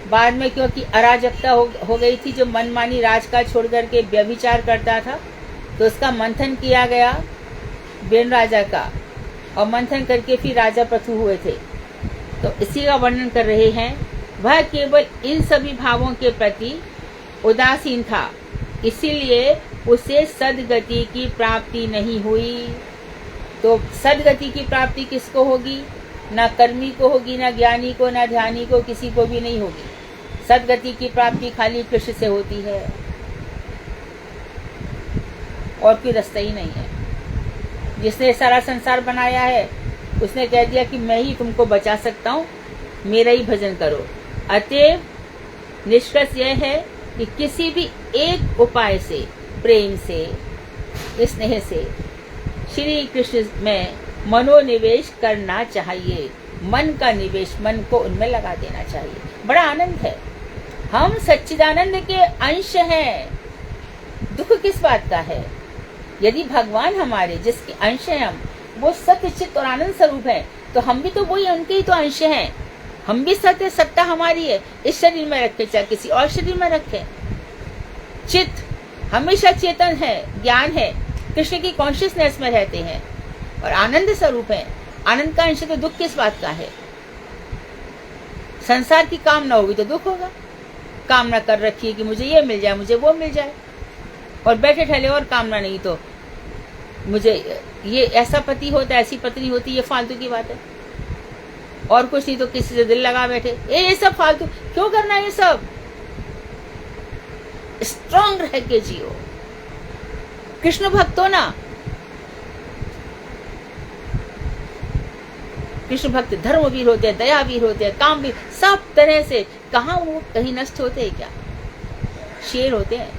Speaker 1: बाद में क्योंकि अराजकता हो गई थी, जो मनमानी राजकाज छोड़ करके व्यभिचार करता था, तो उसका मंथन किया गया बेन राजा का, और मंथन करके फिर राजा प्रथु हुए थे। तो इसी का वर्णन कर रहे हैं, वह केवल इन सभी भावों के प्रति उदासीन था, इसीलिए उसे सदगति की प्राप्ति नहीं हुई। तो सदगति की प्राप्ति किसको होगी? ना कर्मी को होगी, ना ज्ञानी को, ना ध्यानी को, किसी को भी नहीं होगी। सदगति की प्राप्ति खाली कृष्ण से होती है, और कोई रास्ता ही नहीं है। जिसने सारा संसार बनाया है, उसने कह दिया कि मैं ही तुमको बचा सकता हूँ, मेरा ही भजन करो। अतएव निष्कर्ष यह है कि किसी भी एक उपाय से, प्रेम से, स्नेह से श्री कृष्ण में मनोनिवेश करना चाहिए। मन का निवेश, मन को उनमें लगा देना चाहिए। बड़ा आनंद है, हम सच्चिदानंद के अंश हैं। दुख किस बात का है? यदि भगवान हमारे जिसके अंश हैं हम, वो सत्य चित्त और आनंद स्वरूप है, तो हम भी तो वही उनके ही तो अंश हैं। हम भी सत्य, सत्ता हमारी है। इस शरीर में रखे चाहे किसी और शरीर में रखे, चित्त हमेशा चेतन है, ज्ञान है, कृष्ण की कॉन्शियसनेस में रहते हैं और आनंद स्वरूप है। आनंद का अंश, तो दुख किस बात का है? संसार की कामना होगी तो दुख होगा। कामना कर रखी है कि मुझे ये मिल जाए, मुझे वो मिल जाए, और बैठे ठहले और कामना नहीं तो मुझे ये ऐसा पति होता, ऐसी पत्नी होती, ये फालतू की बात है। और कुछ नहीं तो किसी से दिल लगा बैठे, ये सब फालतू क्यों करना? ये सब स्ट्रांग रह के जियो। कृष्ण भक्त हो ना, कृष्ण भक्त धर्मवीर होते हैं, दयावीर होते हैं, कामवीर, सब तरह से। कहाँ वो कहीं नष्ट होते हैं क्या? शेर होते हैं।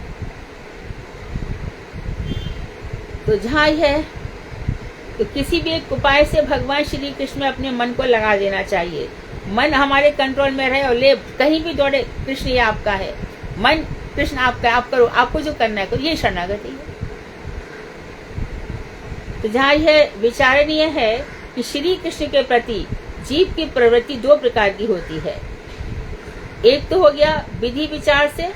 Speaker 1: तो जहाँ है तो किसी भी एक उपाय से भगवान श्री कृष्ण में अपने मन को लगा देना चाहिए। मन हमारे कंट्रोल में रहे और ले कहीं भी दौड़े, कृष्ण ये आपका है, मन कृष्ण आपका है, आप करो, आपको जो करना है करो, ये शरणागति है। तो जहाँ यह विचारणीय है कि श्री कृष्ण के प्रति जीव की प्रवृत्ति दो प्रकार की होती है। एक तो हो गया विधि विचार से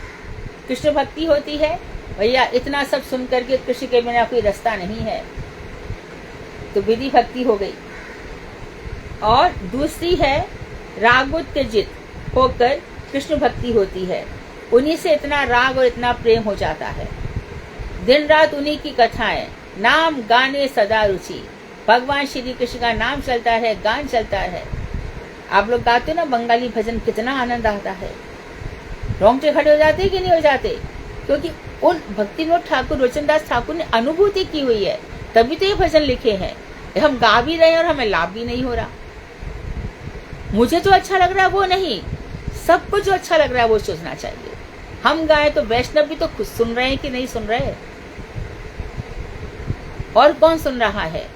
Speaker 1: कृष्ण भक्ति होती है, भैया इतना सब सुन करके कृष्ण के बिना कोई रास्ता नहीं है, तो विधि भक्ति हो गई। और दूसरी है रागोत्तेजित होकर कृष्ण भक्ति होती है। उन्हीं से इतना राग और इतना प्रेम हो जाता है, दिन रात उन्हीं की कथाएं, नाम गाने सदा रुचि। भगवान श्री कृष्ण का नाम चलता है, गान चलता है। आप लोग गाते हो ना बंगाली भजन, कितना आनंद आता है। रोंगटे खड़े हो जाते कि नहीं हो जाते? क्योंकि उन भक्ति विनोद ठाकुर, रोचनदास ठाकुर ने अनुभूति की हुई है, तभी तो ये भजन लिखे हैं। हम गा भी रहे हैं और हमें लाभ भी नहीं हो रहा। मुझे जो अच्छा लग रहा है वो नहीं, सबको जो अच्छा लग रहा है वो सोचना चाहिए। हम गाएं तो वैष्णव भी तो खुद सुन रहे हैं कि नहीं सुन रहे, और कौन सुन रहा है?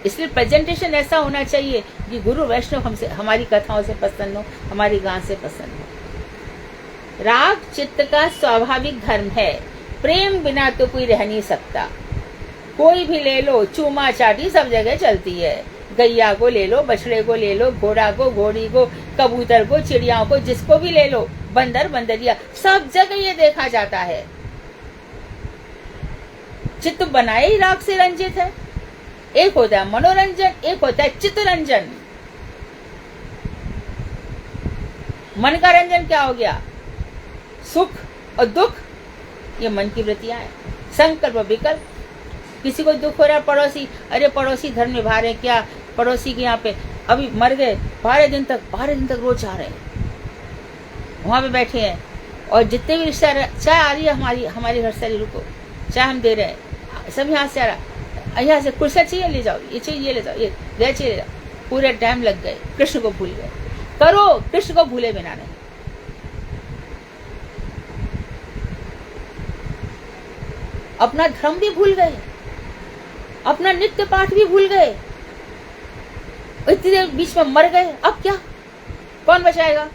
Speaker 1: इसलिए प्रेजेंटेशन ऐसा होना चाहिए कि गुरु वैष्णव हमसे, हमारी कथाओं से प्रसन्न हो, हमारी गान से प्रसन्न हो। राग चित्त का स्वाभाविक धर्म है, प्रेम बिना तो कोई रह नहीं सकता। कोई भी ले लो, चूमा चाटी सब जगह चलती है। गैया को ले लो, बछड़े को ले लो, घोड़ा को, घोड़ी को, कबूतर को, चिड़ियाओं को, जिसको भी ले लो, बंदर बंदरिया, सब जगह ये देखा जाता है। चित्त बनाए ही राग से रंजित है। एक होता है मनोरंजन, एक होता है चित्तरंजन। मन का रंजन क्या हो गया? सुख और दुख, ये मन की वृत्तियां हैं। संकल्प और विकल्प, किसी को दुख हो रहा है, पड़ोसी, अरे पड़ोसी धर्म निभा रहे, क्या पड़ोसी के यहाँ पे अभी मर गए, 12 दिन तक रोज आ रहे हैं, वहां पे बैठे हैं, और जितने भी रिश्तेदार, चाय आ रही है हमारी घर से, रुको चाय हम दे रहे हैं, सब यहाँ से आ रहा, यहाँ से कुर्सा चाहिए ले जाओ, ये चाहिए ये ले जाओ, ये गए चाहिए ले जाओ, पूरे टाइम लग गए, कृष्ण को भूल गए। करो, कृष्ण को भूले बिना नहीं। अपना धर्म भी भूल गए, अपना नित्य पाठ भी भूल गए, इतनी देर बीच में मर गए, अब क्या, कौन बचाएगा?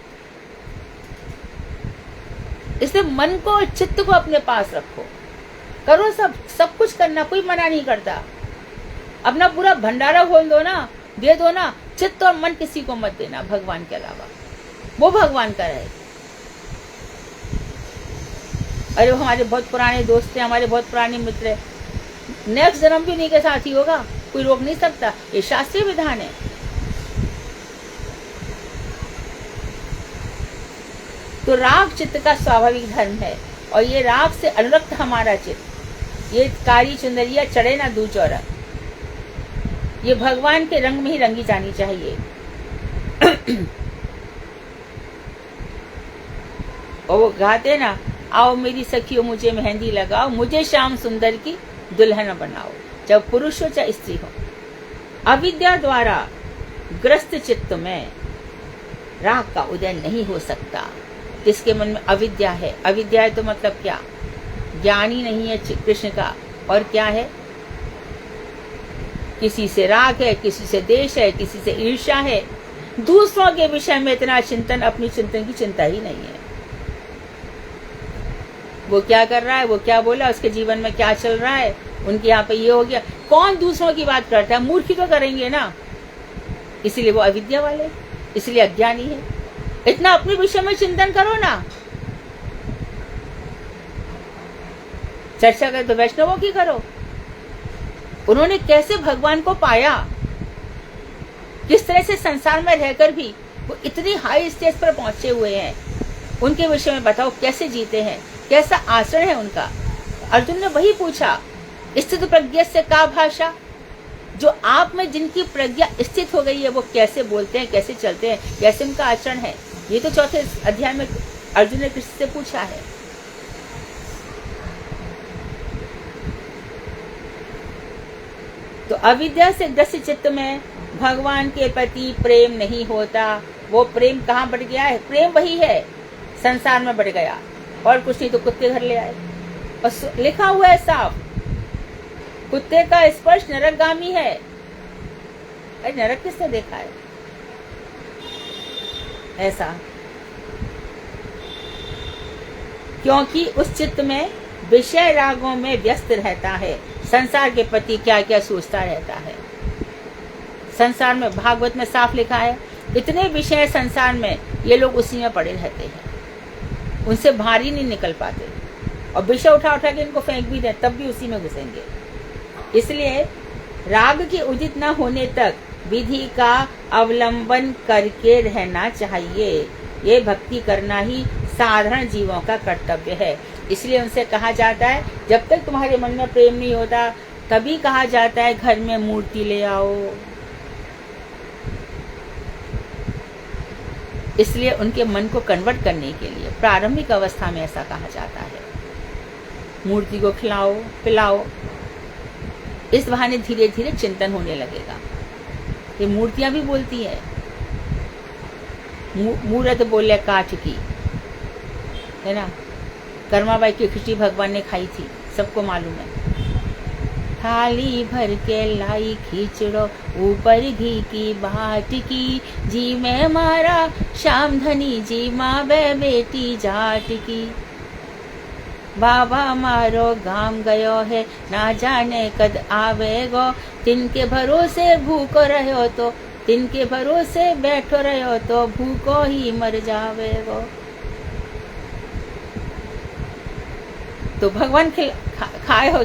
Speaker 1: इसलिए मन को और चित्त को अपने पास रखो, करो, सब कुछ करना, कोई मना नहीं करता। अपना पूरा भंडारा खोल दो ना, दे दो ना, चित्त और मन किसी को मत देना भगवान के अलावा, वो भगवान का रहे। अरे वो हमारे बहुत पुराने दोस्त हैं, हमारे बहुत पुराने मित्र हैं, नेक्स्ट जन्म भी उन्हीं के साथ ही होगा, कोई रोक नहीं सकता, ये शास्त्रीय विधान है। तो राग चित्त का स्वाभाविक धर्म है, और ये राग से अनुरक्त हमारा चित्त, ये कारी चुंदरिया चढ़े ना दूच और रंग, ये भगवान के रंग में ही रंगी जानी चाहिए। और वो गाते ना, आओ मेरी सखियों मुझे मेहंदी लगाओ, मुझे श्याम सुंदर की दुल्हन बनाओ, चाहे पुरुष हो चाहे स्त्री हो। अविद्या द्वारा ग्रस्त चित्त में राग का उदय नहीं हो सकता। जिसके मन में अविद्या है, अविद्या है तो मतलब क्या? ज्ञानी नहीं है कृष्ण का, और क्या है? किसी से राग है, किसी से देश है, किसी से ईर्ष्या है, दूसरों के विषय में इतना चिंतन, अपनी चिंतन की चिंता ही नहीं है। वो क्या कर रहा है, वो क्या बोला, उसके जीवन में क्या चल रहा है, उनके यहाँ पे ये हो गया, कौन दूसरों की बात करता है? मूर्खी तो करेंगे ना, इसीलिए वो अविद्या वाले, इसलिए अज्ञानी है। इतना अपने विषय में चिंतन करो ना। चर्चा करो तो वैष्णवों की करो, उन्होंने कैसे भगवान को पाया, किस तरह से संसार में रहकर भी वो इतनी हाई स्टेज पर पहुंचे हुए हैं, उनके विषय में बताओ, कैसे जीते हैं, कैसा आचरण है उनका। अर्जुन ने वही पूछा, स्थित प्रज्ञा से का भाषा, जो आप में जिनकी प्रज्ञा स्थित हो गई है वो कैसे बोलते हैं, कैसे चलते हैं, कैसे उनका आचरण है। ये तो चौथे अध्याय में अर्जुन ने कृष्ण से पूछा है। तो अविद्या से ग्रस्त चित्त में भगवान के प्रति प्रेम नहीं होता। वो प्रेम कहाँ बढ़ गया है? प्रेम वही है, संसार में बढ़ गया, और कुछ नहीं तो कुत्ते घर ले आए। और लिखा हुआ है साफ, कुत्ते का स्पर्श नरकगामी है। अरे नरक किसने देखा है ऐसा? क्योंकि उस चित्त में विषय रागों में व्यस्त रहता है, संसार के प्रति क्या क्या सोचता रहता है। संसार में, भागवत में साफ लिखा है, इतने विषय संसार में, ये लोग उसी में पड़े रहते हैं, उनसे बाहर ही नहीं निकल पाते, और विषय उठा उठा के इनको फेंक भी दे तब भी उसी में घुसेंगे। इसलिए राग के उदित न होने तक विधि का अवलंबन करके रहना चाहिए। ये भक्ति करना ही साधारण जीवों का कर्तव्य है। इसलिए उनसे कहा जाता है, जब तक तुम्हारे मन में प्रेम नहीं होता, तभी कहा जाता है घर में मूर्ति ले आओ। इसलिए उनके मन को कन्वर्ट करने के लिए प्रारंभिक अवस्था में ऐसा कहा जाता है। मूर्ति को खिलाओ पिलाओ, इस बहाने धीरे धीरे चिंतन होने लगेगा। ये मूर्तियां भी बोलती हैं, मूर्त बोले काठ की, है ना। कर्माबाई की खिचड़ी भगवान ने खाई थी, सबको मालूम है। थाली भर के लाई खिचड़ो, ऊपर घी की बाट की, जी मैं मारा श्याम धनी जी, माँ बे बेटी जाट की। बाबा मारो गाम गयो है, ना जाने कद आवेगो, तिनके भरोसे भूखो रहो तो, तिनके भरोसे बैठो रहो तो, भूखो ही मर जावेगो। तो भगवान खाए हो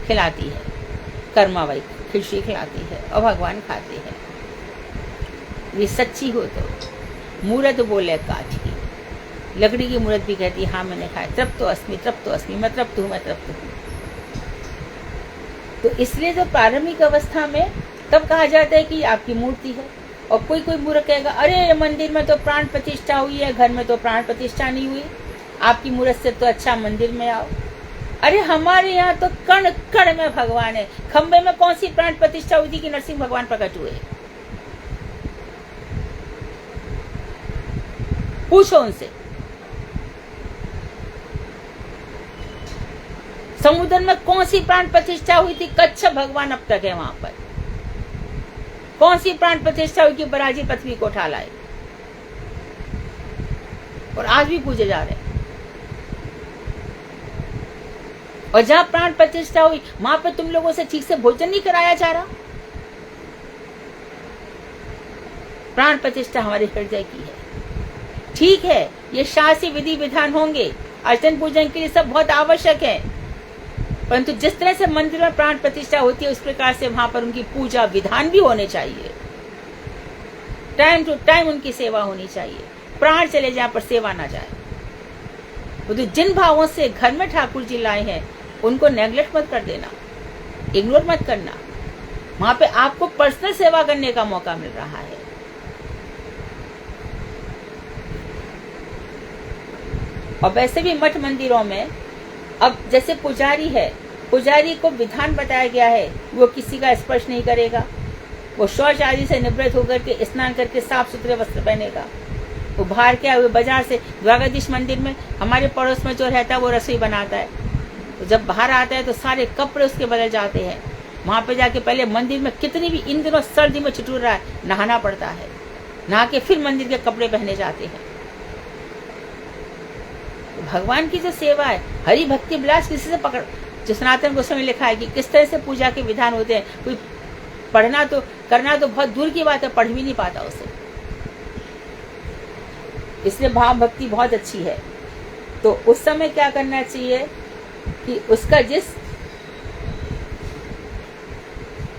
Speaker 1: खिलाती है, कर्माबाई खिचड़ी खिलाती है और भगवान खाते हैं। ये सच्ची हो तो। मूर्त बोले काठ की, लकड़ी की मूर्त भी कहती है हाँ मैंने खाया, तृप्तो अस्मि तृप्तो अस्मि, मैं तृप्त हूँ मैं तृप्त हूँ। तो इसलिए जो प्रारंभिक अवस्था में तब कहा जाता है कि आपकी मूर्ति है। और कोई कोई मूर्ख कहेगा अरे मंदिर में तो प्राण प्रतिष्ठा हुई है, घर में तो प्राण प्रतिष्ठा नहीं हुई, आपकी मूर्त से तो अच्छा मंदिर में आओ। अरे हमारे यहाँ तो कण कण में भगवान है। खंबे में कौन सी प्राण प्रतिष्ठा हुई थी कि नरसिंह भगवान प्रकट हुए? पूछो उनसे। समुद्र में कौन सी प्राण प्रतिष्ठा हुई थी? कच्छप भगवान अब तक है वहां पर। कौन सी प्राण प्रतिष्ठा हुई कि बराजी पृथ्वी को उठा लाए और आज भी पूजे जा रहे हैं। और जहां प्राण प्रतिष्ठा हुई वहां पे तुम लोगों से ठीक से भोजन नहीं कराया जा रहा। प्राण प्रतिष्ठा हमारे हृदय की है। ठीक है, ये शास्त्रीय विधि विधान होंगे, अर्चन पूजन के लिए सब बहुत आवश्यक है, परंतु जिस तरह से मंदिर में प्राण प्रतिष्ठा होती है उस प्रकार से वहां पर उनकी पूजा विधान भी होने चाहिए। टाइम टू टाइम उनकी सेवा होनी चाहिए। प्राण चले जाए पर सेवा ना जाए। वो तो जिन भावों से घर में ठाकुर जी लाए हैं उनको नेग्लेक्ट मत कर देना, इग्नोर मत करना। वहां पे आपको पर्सनल सेवा करने का मौका मिल रहा है। और वैसे भी मठ मंदिरों में अब जैसे पुजारी है, पुजारी को विधान बताया गया है, वो किसी का स्पर्श नहीं करेगा, वो शौच आदि से निवृत्त होकर के स्नान करके साफ सुथरे वस्त्र पहनेगा। वो बाहर के आए हुए बाजार से, द्वारकाधीश मंदिर में हमारे पड़ोस में जो रहता है वो रसोई बनाता है, तो जब बाहर आता है तो सारे कपड़े उसके बदल जाते हैं। वहां पे जाके पहले मंदिर में कितनी भी इन दिनों सर्दी में छिटूर रहा है, नहाना पड़ता है, नहा के फिर मंदिर के कपड़े पहने जाते हैं। तो भगवान की जो सेवा है, हरि भक्ति विलास किसी से पकड़, जो सनातन गोस्वामी में लिखा है कि किस तरह से पूजा के विधान होते हैं, कोई पढ़ना तो करना तो बहुत दूर की बात है, पढ़ भी नहीं पाता उसे। इसलिए भाव भक्ति बहुत अच्छी है। तो उस समय क्या करना चाहिए कि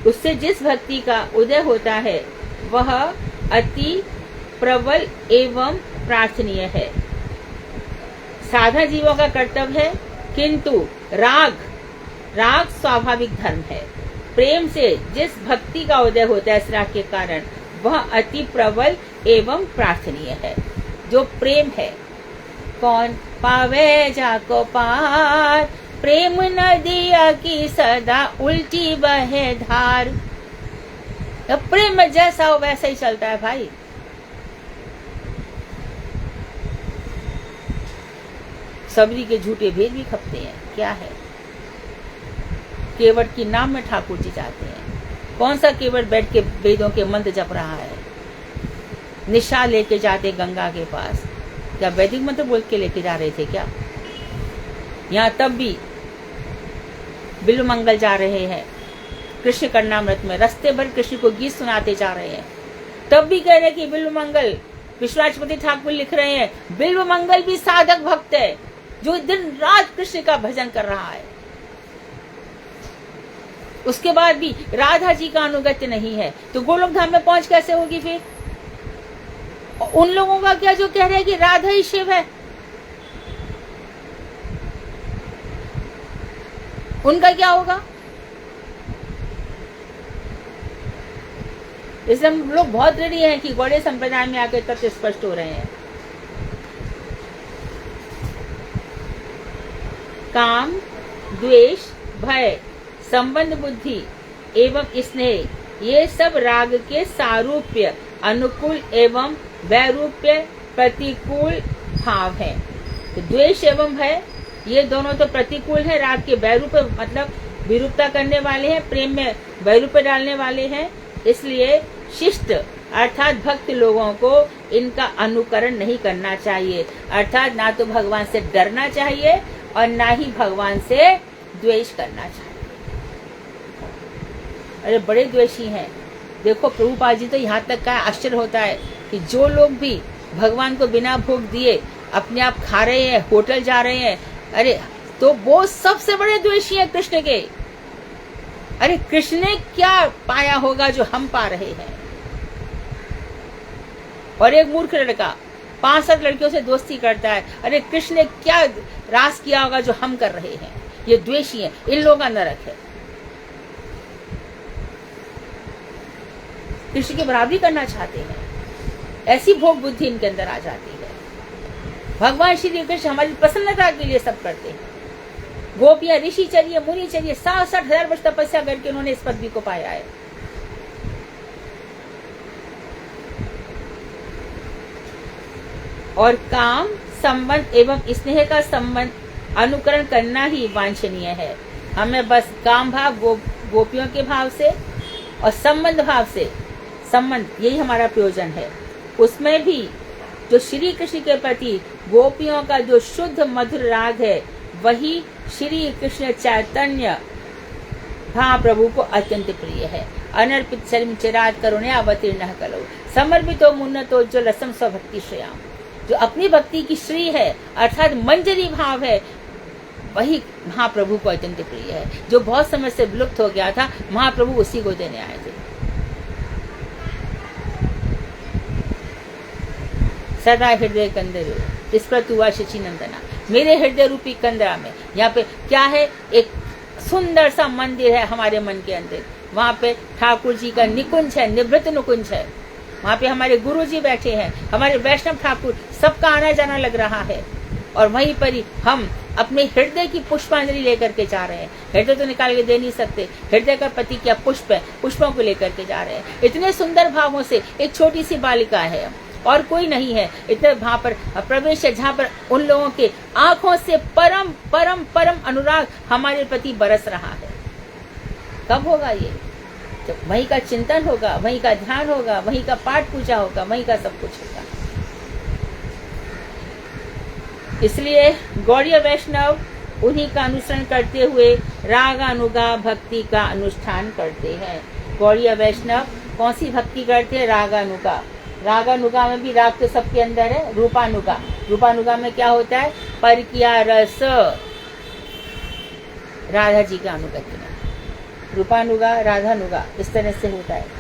Speaker 1: उससे जिस भक्ति का उदय होता है वह अति प्रबल एवं प्रार्थनीय है। साधा जीवों का कर्तव्य है, किंतु राग स्वाभाविक धर्म है। प्रेम से जिस भक्ति का उदय होता है इस राग के कारण, वह अति प्रबल एवं प्रार्थनीय है। जो प्रेम है, कौन पावे जाको पार, प्रेम नदिया की सदा उल्टी बहे धार। अब प्रेम जैसा हो वैसा ही चलता है भाई। सबरी के झूठे भेद भी खपते हैं। क्या है? केवट की नाम में ठाकुर जी जाते हैं। कौन सा केवट बैठ के वेदों के मंत्र जप रहा है? निशा लेके जाते गंगा के पास, क्या वैदिक मंत्र बोल के लेके जा रहे थे क्या? यहाँ तब भी बिल्व मंगल जा रहे हैं कृष्ण कर्णामृत में, रास्ते भर कृष्ण को गीत सुनाते जा रहे हैं, तब भी कह रहे कि बिल्व मंगल। विश्वराजपति ठाकुर लिख रहे हैं बिल्व मंगल भी साधक भक्त है जो दिन रात कृष्ण का भजन कर रहा है। उसके बाद भी राधा जी का अनुगत्य नहीं है, तो गोलोक धाम में पहुंच कैसे होगी फिर? उन लोगों का क्या जो कह रहे हैं कि राधा ही शिव है, उनका क्या होगा? इसलिए हम लोग बहुत रेडी हैं कि गौड़ीय संप्रदाय में आकर तथ्य स्पष्ट हो रहे हैं। काम, द्वेष, भय, संबंध बुद्धि एवं स्नेह ये सब राग के सारूप्य, अनुकूल एवं वैरूप्य प्रतिकूल भाव है। तो द्वेष एवं भय ये दोनों तो प्रतिकूल है, राग के वैरूप्य मतलब विरूपता करने वाले हैं, प्रेम में वैरूप्य डालने वाले हैं। इसलिए शिष्ट अर्थात भक्त लोगों को इनका अनुकरण नहीं करना चाहिए, अर्थात ना तो भगवान से डरना चाहिए और ना ही भगवान से द्वेष करना चाहिए। अरे बड़े द्वेषी हैं। देखो प्रभुपाद जी तो यहाँ तक का आश्चर्य होता है कि जो लोग भी भगवान को बिना भोग दिए अपने आप खा रहे हैं, होटल जा रहे हैं, अरे तो वो सबसे बड़े द्वेषी हैं कृष्ण के। अरे कृष्ण ने क्या पाया होगा जो हम पा रहे हैं। और एक मूर्ख लड़का 5-7 लड़कियों से दोस्ती करता है, अरे कृष्ण ने क्या रास किया होगा जो हम कर रहे हैं। ये द्वेषी है, इन लोगों का नरक है। कृष्ण की बराबरी करना चाहते हैं, ऐसी भोग बुद्धि इनके अंदर आ जाती है। भगवान श्री कृष्ण हमारी प्रसन्नता के लिए सब करते हैं। गोपियां ऋषि चलिए, मुनि चलिए, 67,000 वर्ष तपस्या करके उन्होंने इस पदवी को पाया है। और काम, संबंध एवं स्नेह का संबंध अनुकरण करना ही वांछनीय है। हमें बस काम भाव गोपियों के भाव से और संबंध भाव से संबंध, यही हमारा प्रयोजन है। उसमें भी जो श्री कृष्ण के प्रति गोपियों का जो शुद्ध मधुर राग है, वही श्री कृष्ण चैतन्य महाप्रभु को अत्यंत प्रिय है। अनर्पित शर्म चिरात करुणे अवतीर्ण कलो समर्पितो मुन्नतो जो रसम स्वभक्ति श्रेयाम। जो अपनी भक्ति की श्री है अर्थात मंजरी भाव है, वही महाप्रभु को अत्यंत प्रिय है। जो बहुत समय से विलुप्त हो गया था, महाप्रभु उसी को देने आए थे। सदा हृदय कंदर इस पर तुआ शचि नंदना, मेरे हृदय रूपी कंदरा में। यहाँ पे क्या है, एक सुंदर सा मंदिर है हमारे मन के अंदर। वहाँ पे ठाकुर जी का निकुंज है, निवृत्त निकुंज है। वहाँ पे हमारे गुरु जी बैठे हैं, हमारे वैष्णव ठाकुर, सबका आना जाना लग रहा है। और वहीं पर ही हम अपने हृदय की पुष्पांजलि लेकर के जा रहे हैं। हृदय तो निकाल के दे नहीं सकते, हृदय का पति क्या पुष्प है, पुष्पों को लेकर के जा रहे हैं। इतने सुंदर भावों से एक छोटी सी बालिका है और कोई नहीं है, इतने वहां पर प्रवेश है जहाँ पर उन लोगों के आंखों से परम परम परम अनुराग हमारे प्रति बरस रहा है। कब होगा ये? जब वहीं का चिंतन होगा, वहीं का ध्यान होगा, वहीं का पाठ पूजा होगा, वहीं का सब कुछ होगा। इसलिए गौड़ीय वैष्णव उन्हीं का अनुसरण करते हुए राग अनुगा भक्ति का अनुष्ठान करते हैं। गौड़ीय वैष्णव कौन सी भक्ति करते हैं? रागानुगा। रागानुगा में भी राग तो सबके अंदर है। रूपानुगा, रूपानुगा में क्या होता है? पर किया रस राधा जी का अनुगत्य में। रूपानुगा, राधानुगा, इस तरह से होता है।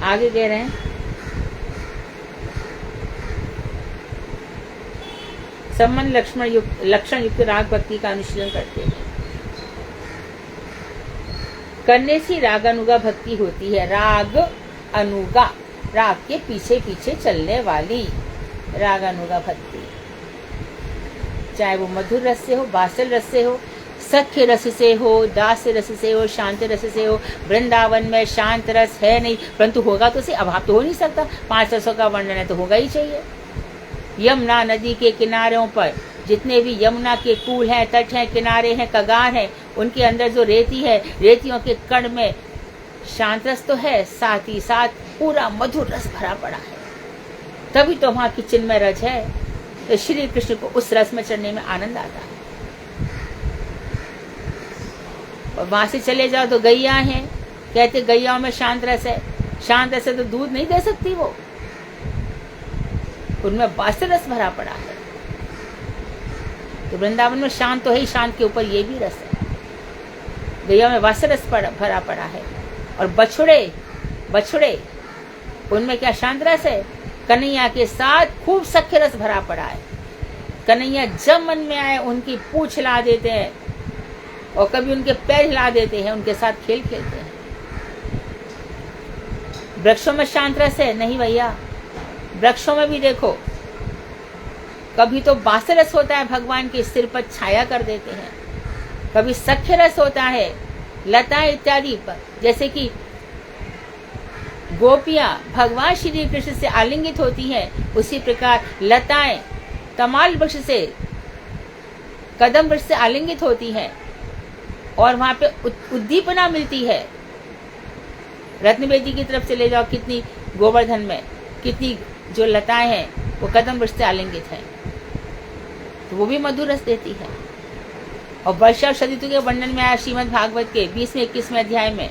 Speaker 1: आगे कह रहे हैं, संबंध लक्षण युक्त राग भक्ति का अनुशीलन करते हैं। करने से रागानुगा भक्ति होती है। राग अनुगा, राग के पीछे पीछे चलने वाली रागानुगा भक्ति, चाहे वो मधुर रस से हो, बासल रस से हो, सख्य रस से हो, दास रस से हो, शांत रस से हो। वृंदावन में शांत रस है नहीं, परंतु होगा तो सही, अभाव तो हो नहीं सकता। 5 रसों का वर्णन है तो होगा ही चाहिए। यमुना नदी के किनारों पर जितने भी यमुना के कूल हैं, तट हैं, किनारे हैं, कगार हैं, उनके अंदर जो रेती है, रेतियों के कण में शांत रस तो है, साथ ही साथ पूरा मधुर रस भरा पड़ा है। तभी तो वहां की चिन्मय रज है। तो श्री कृष्ण को उस रस में चढ़ने में आनंद आता है। और वहां से चले जाओ तो गैया हैं, कहते गैयाओं में शांत रस है। शांत रस है तो दूध नहीं दे सकती वो, उनमें बासल रस भरा पड़ा है। तो वृंदावन में शांत तो है ही, शांत के ऊपर ये भी रस है। गैया में बासल रस भरा पड़ा है। और बछड़े उनमें क्या शांत रस है? कन्हैया के साथ खूब सख्य रस भरा पड़ा है। कन्हैया जब मन में आए उनकी पूंछ हिला देते हैं और कभी उनके पैर हिला देते हैं, उनके साथ खेल खेलते हैं। वृक्षों में शांत रस है? नहीं भैया, वृक्षों में भी देखो, कभी तो बांस रस होता है, भगवान के सिर पर छाया कर देते हैं, कभी सख्य रस होता है, लता इत्यादि पर, जैसे कि गोपियां भगवान श्री कृष्ण से आलिंगित होती हैं, उसी प्रकार लताएं तमाल वृक्ष से, कदम वृक्ष से आलिंगित होती हैं और वहां पे उद्दीपना मिलती है। रत्नवेदी की तरफ चले जाओ, कितनी गोवर्धन में कितनी जो लताएं हैं वो कदम वृक्ष से आलिंगित हैं, तो वो भी मधुर रस देती है। और वर्षा और शरद ऋतु के वर्णन में आया श्रीमद् भागवत के 20वें 21वें अध्याय में,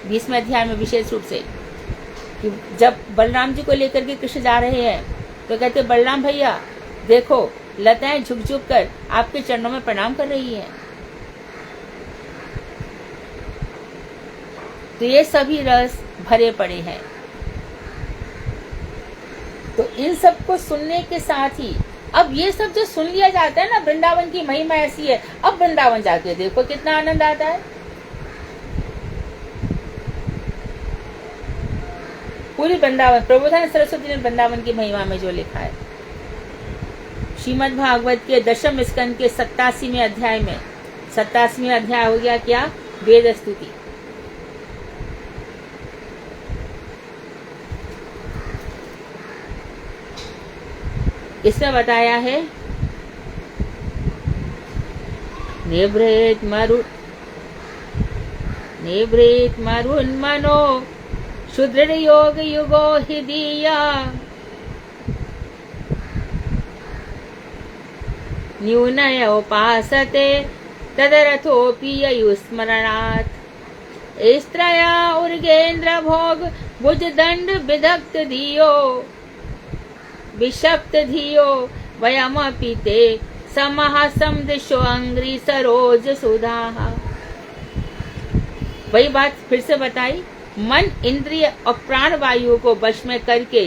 Speaker 1: 20वें अध्याय में विशेष रूप से, कि जब बलराम जी को लेकर के कृष्ण जा रहे हैं तो कहते बलराम भैया देखो, लताएं झुक झुक कर आपके चरणों में प्रणाम कर रही हैं। तो ये सभी रस भरे पड़े हैं। तो इन सब को सुनने के साथ ही अब ये सब जो सुन लिया जाता है ना, वृंदावन की महिमा ऐसी है, अब वृंदावन जाके देखो कितना आनंद आता है। पूरी वृंदावन, प्रबोधानंद सरस्वती ने वृंदावन की महिमा में जो लिखा है, श्रीमद् भागवत के 10वें स्कंद के 87वें अध्याय में, 87वां अध्याय हो गया क्या? वेद स्तुति। इसमें बताया है निभृत मरुन मनो सुदृढ़ योग युगो हि दिया न्यूनय उपासते तदरथोपि युस्मरणात् स्त्रया उर्गेन्द्र भोग भुज दंड विदग्ध धियो विषप्त धियो वयमपि ते समः समदृशो अंग्री सरोज सुधा। वही बात फिर से बताई, मन, इंद्रिय और प्राण वायु को वश में करके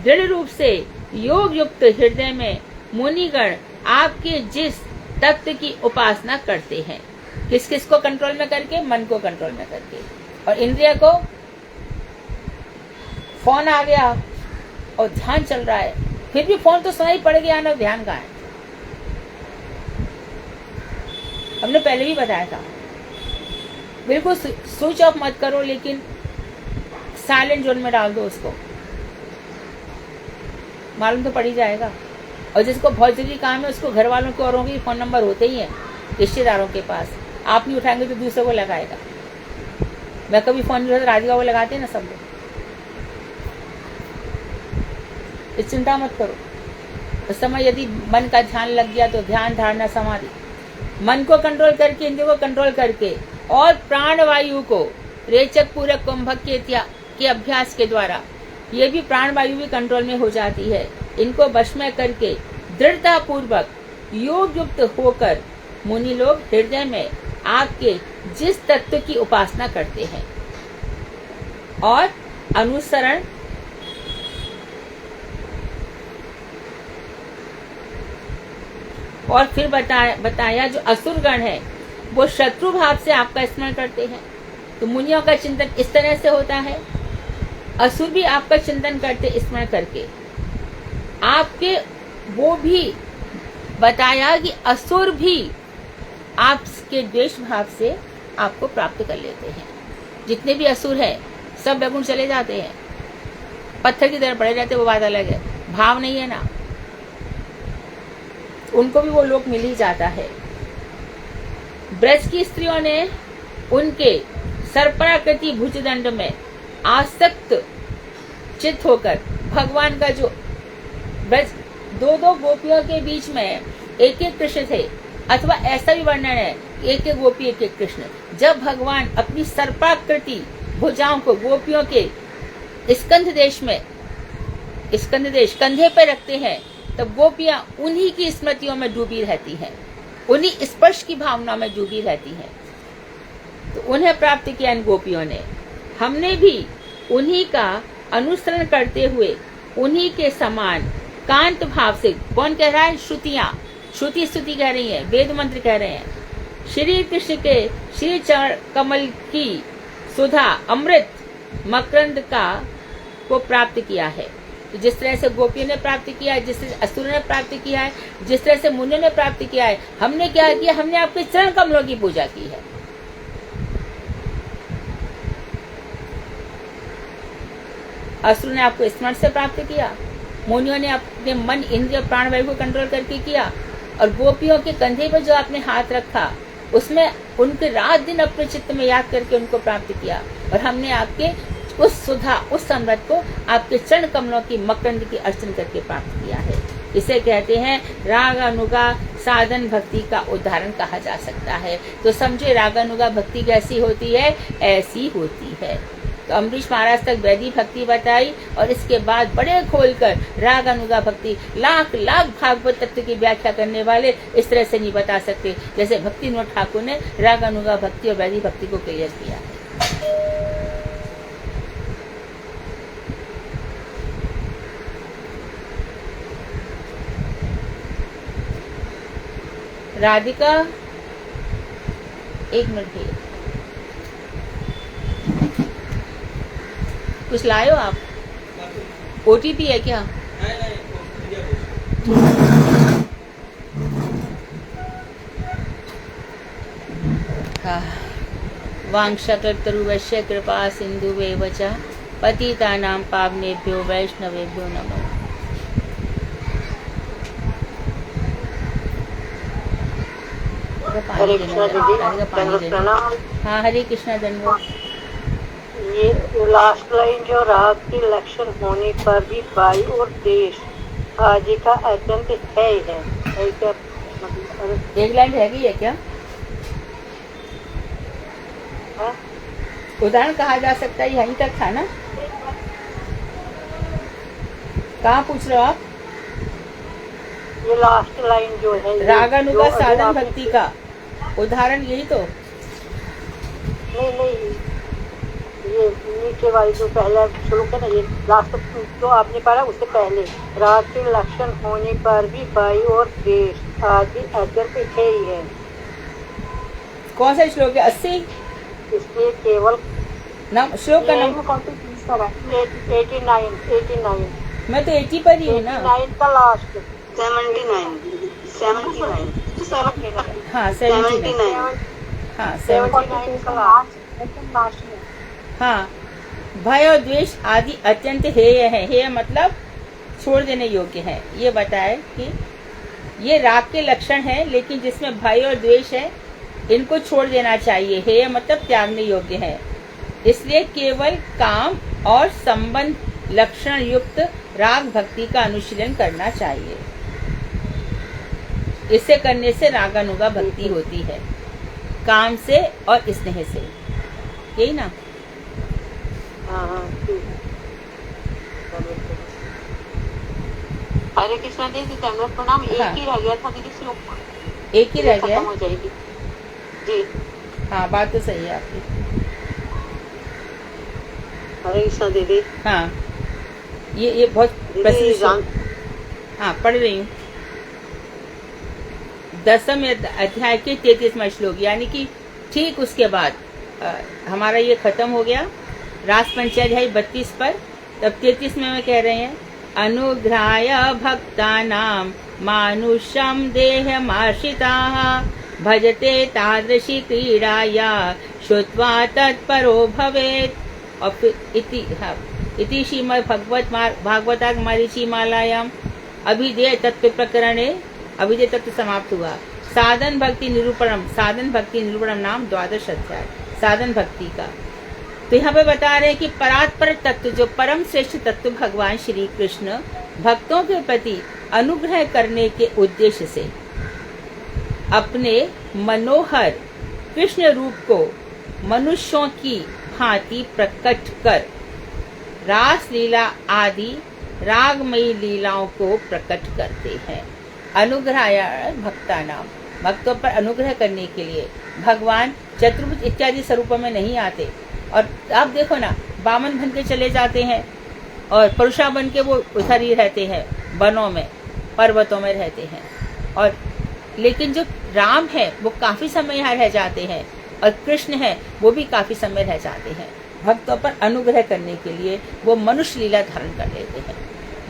Speaker 1: दृढ़ रूप से योग युक्त हृदय में मुनिगण आपके जिस तत्व की उपासना करते हैं, किस किस को कंट्रोल में करके? मन को कंट्रोल में करके। और इंद्रिय को, फोन आ गया और ध्यान चल रहा है, फिर भी फोन तो सुनाई पड़ गया ना, ध्यान कहाँ है? हमने पहले भी बताया था, बिल्कुल स्विच ऑफ मत करो, लेकिन साइलेंट जोन में डाल दो उसको, मालूम तो पड़ ही जाएगा। और जिसको बहुत जरूरी काम है उसको घर वालों के औरों के फोन नंबर होते ही हैं, रिश्तेदारों के पास, आप नहीं उठाएंगे तो दूसरे को लगाएगा। मैं कभी फोन नहीं उठाता, राधिका को लगाते हैं ना सब लोग, इस चिंता मत करो। उस समय यदि मन का ध्यान लग गया तो ध्यान, धारणा, समाधि, मन को कंट्रोल करके, इंद्रियों को कंट्रोल करके और प्राण वायु को रेचक पूरक कुंभक के अभ्यास के द्वारा ये भी प्राण वायु भी कंट्रोल में हो जाती है। इनको वश में करके दृढ़ता पूर्वक योग युक्त होकर मुनि लोग हृदय में आपके जिस तत्व की उपासना करते हैं और अनुसरण और फिर बताया जो असुरगण है वो शत्रु भाव से आपका स्मरण करते हैं। तो मुनियों का चिंतन इस तरह से होता है, असुर भी आपका चिंतन करते स्मरण करके आपके, वो भी बताया कि असुर भी आपके द्वेष भाव से आपको प्राप्त कर लेते हैं। जितने भी असुर हैं सब बैकुंठ चले जाते हैं, पत्थर की तरह पड़े रहते, वो बात अलग है, भाव नहीं है ना, उनको भी वो लोक मिल ही जाता है। ब्रज की स्त्रियों ने उनके सर्पणाकृति भुजदंड में आसक्त चित होकर भगवान का जो ब्रज, दो गोपियों के बीच में एक एक कृष्ण थे, अथवा ऐसा भी वर्णन है एक एक गोपी एक एक कृष्ण। जब भगवान अपनी सर्पाकृति भुजाओं को गोपियों के स्कंध देश में, स्कंध देश कंधे पर रखते हैं, तब गोपियां उन्हीं की स्मृतियों में डूबी रहती हैं, उन्हीं स्पर्श की भावना में डूबी रहती हैं। तो उन्हें प्राप्त किया इन गोपियों ने। हमने भी उन्हीं का अनुसरण करते हुए उन्हीं के समान एकांत भाव से। कौन कह रहा है? श्रुतियां, श्रुति स्तुति कह रही है, वेद मंत्र कह रहे हैं। श्री कृष्ण के श्री चरण कमल की सुधा अमृत मकरंद का को प्राप्त किया है। तो जिस तरह से गोपियों ने प्राप्त किया है, जिस तरह से असुरों ने प्राप्त किया है, जिस तरह से मुनियों ने प्राप्त किया है, हमने क्या किया? हमने आपके चरण कमलों की पूजा की है। असुरों ने आपको स्मरण से प्राप्त किया, मुनियों ने अपने मन इंद्रिय प्राण वायु को कंट्रोल करके किया, और गोपियों के कंधे पर जो आपने हाथ रखा उसमें उनके रात दिन अपने चित्त में याद करके उनको प्राप्त किया। और हमने आपके उस सुधा, उस अमृत को आपके चरण कमलों की मकरंद की अर्चन करके प्राप्त किया है। इसे कहते हैं रागानुगा साधन भक्ति का उदाहरण कहा जा सकता है। तो समझे रागानुगा भक्ति कैसी होती है? ऐसी होती है। तो अम्बरीश महाराज तक वैदिक भक्ति बताई, और इसके बाद बड़े खोलकर रागानुगा भक्ति, लाख लाख भागवत तत्व की व्याख्या करने वाले इस तरह से नहीं बता सकते जैसे भक्ति विनोद ठाकुर ने रागानुगा भक्ति और वैदिक भक्ति को क्लियर किया है। राधिका, एक मिनट भैया, कुछ लाए हो आप? ओटीपी है क्या? वांक्षकल्पतरुवश्य कृपा सिन्धुवेव च पतितानां पावनेभ्यो वैष्णवेभ्यो नमः।
Speaker 2: हरे कृष्णा दीदी, प्रणाम।
Speaker 1: हाँ, हरे कृष्णा दंडवत।
Speaker 2: ये लास्ट लाइन जो राग के लक्षण होने पर भी वायु और देश आदि का अत्यंत है ही है क्या? मतलब
Speaker 1: एक लाइन रह गई है क्या?
Speaker 2: हाँ?
Speaker 1: उदाहरण कहा जा सकता है, यहीं तक था ना? कहाँ पूछ रहे हो आप?
Speaker 2: ये लास्ट लाइन जो है,
Speaker 1: रागानुगा साधन भक्ति का उदाहरण यही तो।
Speaker 2: नहीं, ये नीचे वाली जो पहला श्लोक है ना, ये लास्ट जो आपने पढ़ा उससे पहले, राग के लक्षण होने पर भी वायु और देश आदि अत्यंत है ही है।
Speaker 1: कौन सा श्लोक है? 80?
Speaker 2: इसलिए केवल
Speaker 1: नाम श्लोक का नाम
Speaker 2: 89
Speaker 1: मैं तो 80 पर ही हूँ ना।
Speaker 2: 89 का लास्ट
Speaker 3: 79
Speaker 1: हाँ 79, हाँ
Speaker 2: 79 का लास्ट में।
Speaker 1: हाँ, भय और द्वेष आदि अत्यंत हेय है। हेय मतलब छोड़ देने योग्य है। ये बताए कि ये राग के लक्षण है, लेकिन जिसमें भय और द्वेष है इनको छोड़ देना चाहिए। हेय मतलब त्यागने योग्य है। इसलिए केवल काम और संबंध लक्षण युक्त राग भक्ति का अनुशीलन करना चाहिए। इसे करने से रागानुगा भक्ति होती है, काम से और स्नेह से। यही ना?
Speaker 2: हरे कृष्णा दीदी, दंडवत प्रणाम।
Speaker 1: हाँ।
Speaker 2: एक ही रह गया था दीदी श्लोक,
Speaker 1: एक ही रह गया।
Speaker 2: खत्म हो जाएगी जी।
Speaker 1: हाँ, बात तो सही है आपकी।
Speaker 2: हरे कृष्णा दीदी।
Speaker 1: हाँ, ये बहुत प्रसिद्ध श्लोक। हाँ, पढ़ रही हूँ। 10वें अध्याय के 33वां श्लोक, यानी कि ठीक उसके बाद हमारा ये खत्म हो गया रास पंचाध्याय 32 पर। तब 33 में कह रहे हैं, अनुग्रहाय भक्तानां मानुषं देहमाश्रिताः भजते तादृशी क्रीडाया श्रुत्वा तत्परो भवेत्। और फिर इति श्रीमद्भागवत मरीचिमालायां अभिधेय तत्व प्रकरणे अभिधेय तत्व समाप्त हुआ। साधन भक्ति निरूपणम नाम 12 अध्याय साधन भक्ति का। तो यहाँ पे बता रहे हैं कि परात्पर तत्व, जो परम श्रेष्ठ तत्व भगवान श्री कृष्ण भक्तों के प्रति अनुग्रह करने के उद्देश्य से अपने मनोहर कृष्ण रूप को मनुष्यों की भांति प्रकट कर रास लीला आदि रागमयी लीलाओं को प्रकट करते हैं। अनुग्रहाय भक्तानाम, भक्तों पर अनुग्रह करने के लिए भगवान चतुर्भुज इत्यादि स्वरूपों में नहीं आते। और आप देखो ना, बामन बन के चले जाते हैं और पुरुषा बन के वो उधर ही रहते हैं। वनों में, पर्वतों में रहते हैं। और लेकिन जो राम है वो काफी समय यहाँ रह जाते हैं, और कृष्ण है वो भी काफी समय रह जाते हैं। भक्तों पर अनुग्रह करने के लिए वो मनुष्य लीला धारण कर लेते हैं,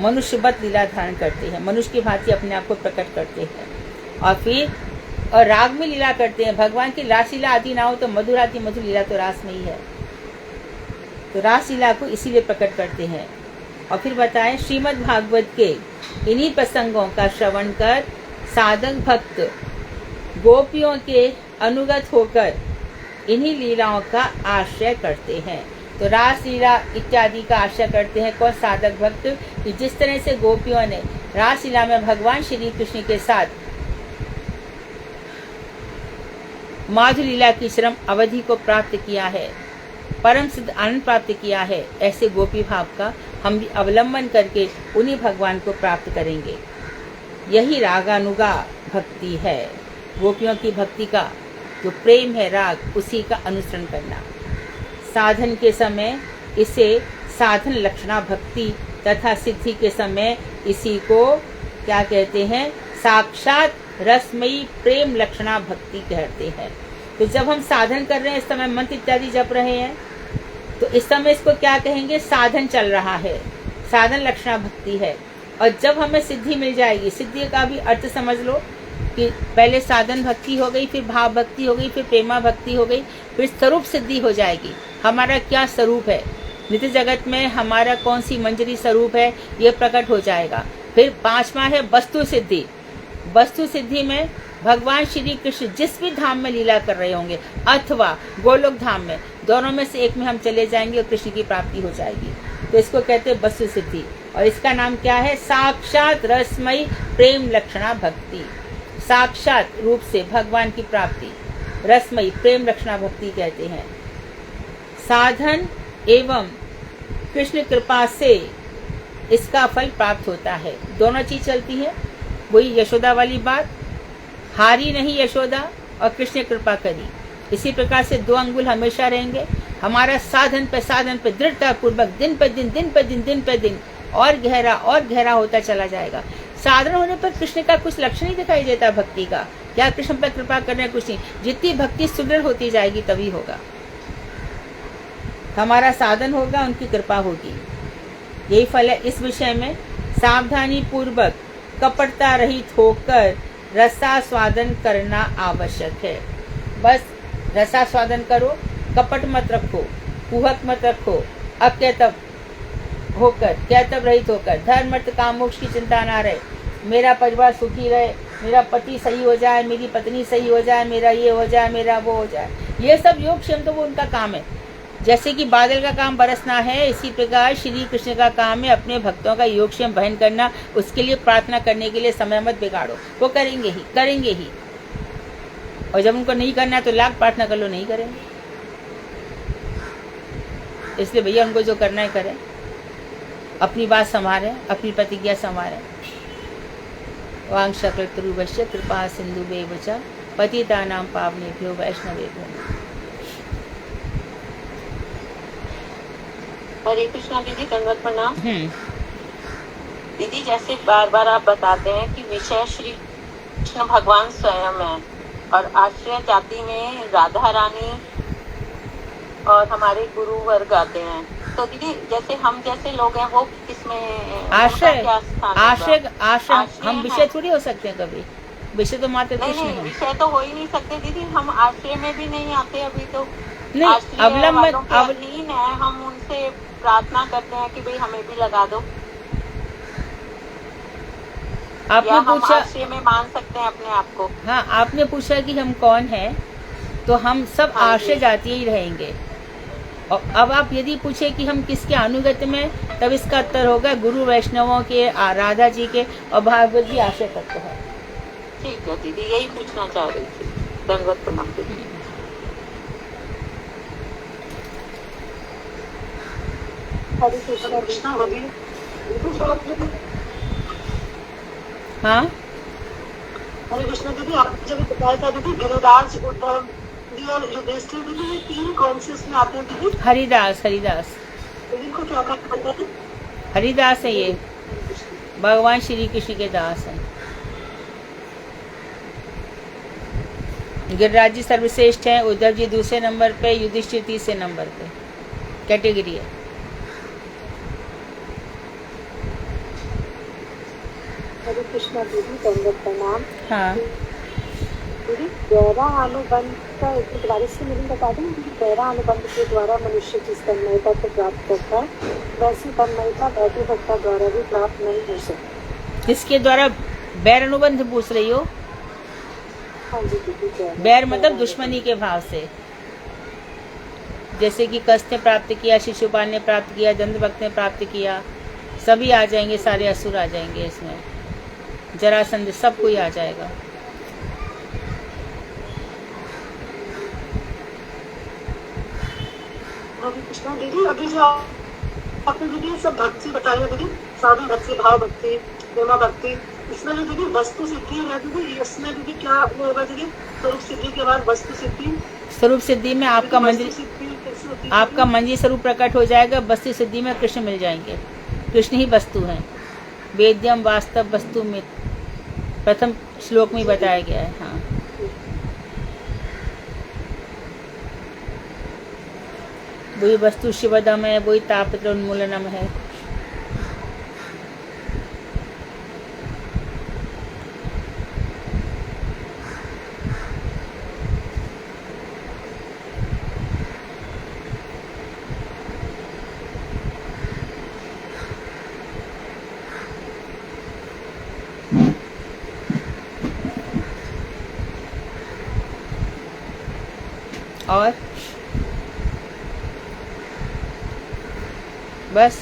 Speaker 1: मनुष्यवत लीला धारण करते हैं, मनुष्य की भांति अपने आप को प्रकट करते हैं। और फिर और राग में लीला करते हैं। भगवान की रास लीला आदि ना हो तो मधुर आदि मधुर लीला तो रास में ही है, तो रास लीला को इसीलिए प्रकट करते हैं। और फिर बताएं, श्रीमद् भागवत के इन्हीं प्रसंगों का श्रवण कर साधक भक्त गोपियों के अनुगत होकर इन्हीं लीलाओं का आश्रय करते हैं। तो रास लीला इत्यादि का आश्रय करते हैं कौन? साधक भक्त। कि जिस तरह से गोपियों ने रास लीला में भगवान श्री कृष्ण के साथ माधुरी लीला की श्रम अवधि को प्राप्त किया है, परम सिद्ध आनंद प्राप्त किया है, ऐसे गोपी भाव का हम भी अवलंबन करके उन्हीं भगवान को प्राप्त करेंगे। यही रागानुगा भक्ति है। गोपियों की भक्ति का जो प्रेम है, राग, उसी का अनुसरण करना। साधन के समय इसे साधन लक्षणा भक्ति तथा सिद्धि के समय इसी को क्या कहते हैं? साक्षात रसमयी प्रेम लक्षणा भक्ति कहते हैं। तो जब हम साधन कर रहे हैं, इस समय मंत्र इत्यादि जप रहे हैं, तो इस समय इसको क्या कहेंगे? साधन चल रहा है, साधन लक्षणा भक्ति है। और जब हमें सिद्धि मिल जाएगी, सिद्धि का भी अर्थ समझ लो कि पहले साधन भक्ति हो गई, फिर भाव भक्ति हो गई, फिर प्रेमा भक्ति हो गई, फिर स्वरूप सिद्धि हो जाएगी। हमारा क्या स्वरूप है, नित्य जगत में हमारा कौन सी मंजरी स्वरूप है, ये प्रकट हो जाएगा। फिर पांचवा है वस्तु सिद्धि। वस्तु सिद्धि में भगवान श्री कृष्ण जिस भी धाम में लीला कर रहे होंगे अथवा गोलोक धाम में, दोनों में से एक में हम चले जाएंगे और कृष्ण की प्राप्ति हो जाएगी। तो इसको कहते हैं वस्तु सिद्धि। और इसका नाम क्या है? साक्षात रसमयी प्रेम लक्षणा भक्ति। साक्षात रूप से भगवान की प्राप्ति रसमयी प्रेम लक्षणा भक्ति कहते हैं। साधन एवं कृष्ण कृपा से इसका फल प्राप्त होता है। दोनों चीज चलती है। वही यशोदा वाली बात, हारी नहीं यशोदा और कृष्ण कृपा करी। इसी प्रकार से दो अंगुल हमेशा रहेंगे। हमारा साधन पे दृढ़ता पूर्वक दिन पे दिन और गहरा होता चला जाएगा। साधन होने पर कृष्ण का कुछ लक्षण नहीं दिखाई देता भक्ति का। क्या कृष्ण पर कृपा कर रहे हैं? कुछ नहीं। जितनी भक्ति सुदृढ़ होती जाएगी तभी होगा। हमारा साधन होगा, उनकी कृपा होगी। यही फल है। इस विषय में सावधानी पूर्वक कपटता रहित होकर रसास्वादन करना आवश्यक है। बस रसास्वादन करो, कपट मत रखो, कुहक मत रखो, अकैतव होकर, कैतव रहित होकर, धर्म अर्थ काम मोक्ष की चिंता ना रहे। मेरा परिवार सुखी रहे, मेरा पति सही हो जाए, मेरी पत्नी सही हो जाए, मेरा ये हो जाए, मेरा वो हो जाए। ये सब योगक्षेम तो वो उनका काम है। जैसे कि बादल का काम बरसना है, इसी प्रकार श्री कृष्ण का काम है अपने भक्तों का योगक्षेम वहन करना। उसके लिए प्रार्थना करने के लिए समय मत बिगाड़ो। वो करेंगे ही। और जब उनको नहीं करना है तो लाख प्रार्थना कर लो, नहीं करेंगे। इसलिए भैया उनको जो करना है करें, अपनी बात संभालें, अपनी प्रतिज्ञा संभालें। वांग शकल तुरुवश्य कृपा सिंधु बेवचा पतितानां पावनेभ्यो वैष्णवेभ्यो।
Speaker 2: हरे कृष्णा दीदी, दंडवत प्रणाम। दीदी, जैसे बार बार आप बताते हैं कि विषय श्री कृष्ण भगवान स्वयं है और आश्रय जाति में राधा रानी और हमारे गुरु वर्ग आते हैं। तो दीदी, जैसे हम जैसे लोग हैं वो किसमें
Speaker 1: आश्रय?
Speaker 2: आश्रय
Speaker 1: हम विषय थोड़ी हो सकते हैं कभी। विषय तो मात्र कृष्ण है।
Speaker 2: विषय तो हो ही नहीं सकते दीदी। हम आश्रय में भी नहीं आते अभी तो।
Speaker 1: नहीं, अवलंबन
Speaker 2: अधीन है। हम उनसे प्रार्थना करते हैं कि भाई हमें भी लगा दो।
Speaker 1: आपने पूछा,
Speaker 2: आश्रय में मान सकते हैं अपने आप को।
Speaker 1: हाँ, आपने पूछा कि हम कौन हैं, तो हम सब आश्रय जातीय ही रहेंगे। और अब आप यदि पूछे कि हम किसके अनुगत्य में, तब इसका उत्तर होगा गुरु वैष्णवों के, राधा जी के और भागवत जी आश्रय तत्व है।
Speaker 2: ठीक है दीदी, यही पूछना चाह रही थी। दंडवत प्रणाम दीदी। हरे कृष्णा
Speaker 1: हाँ,
Speaker 2: हरे कृष्णा दीदी, आपने जब बताया था दीदी गिरिराज, उद्धव और युधिष्ठिर दीदी, ये तीन कौन से उसमें आते हैं दीदी?
Speaker 1: हरिदास
Speaker 2: इनको क्या कहते हैं?
Speaker 1: हरिदास है ये। भगवान श्री कृष्ण के दास हैं। गिरिराज जी सर्वश्रेष्ठ हैं, उद्धव जी दूसरे नंबर पे, युधिष्ठिर तीसरे नंबर पे कैटेगरी है।
Speaker 2: हरे कृष्णा दीदी, दंडवत प्रणाम।
Speaker 1: हाँ,
Speaker 2: दीदी गहरा अनुबंध का एक बार से मुझे बता दें कि गहरा अनुबंध के द्वारा मनुष्य जिस तन्मयता को प्राप्त करता है, वैसी तन्मयता वैधि भक्ता द्वारा भी प्राप्त नहीं हो सकती।
Speaker 1: किसके द्वारा बैर अनुबंध पूछ रही हो?
Speaker 2: हाँ जी दीदी,
Speaker 1: बैर मतलब दुश्मनी के भाव से, जैसे कि कस्त ने प्राप्त किया, शिशुपाल ने प्राप्त किया, दंतभक्त ने प्राप्त किया, सभी आ जाएंगे, सारे असुर आ जाएंगे इसमें, जरासंध सब कोई आ जाएगा।
Speaker 2: हरे कृष्णा दीदी, अभी जो आपने दीदी सब भक्ति बताई है दीदी, साधन भक्ति, भाव भक्ति, प्रेमा भक्ति, इसमें जो दीदी वस्तु सिद्धि है दीदी, इसमें दीदी क्या वो होगा दीदी? स्वरूप सिद्धि के बाद वस्तु सिद्धि।
Speaker 1: स्वरूप सिद्धि में आपका मंदिर, आपका मंदिर स्वरूप प्रकट हो जाएगा। वस्तु सिद्धि में कृष्ण मिल जाएंगे, कृष्ण ही वस्तु हैं। वेद्यम वास्तव वस्तु में प्रथम श्लोक में बताया गया है। हाँ, वही वस्तु शिवदम है, वही तापत्र उन्मूलनम है। और बस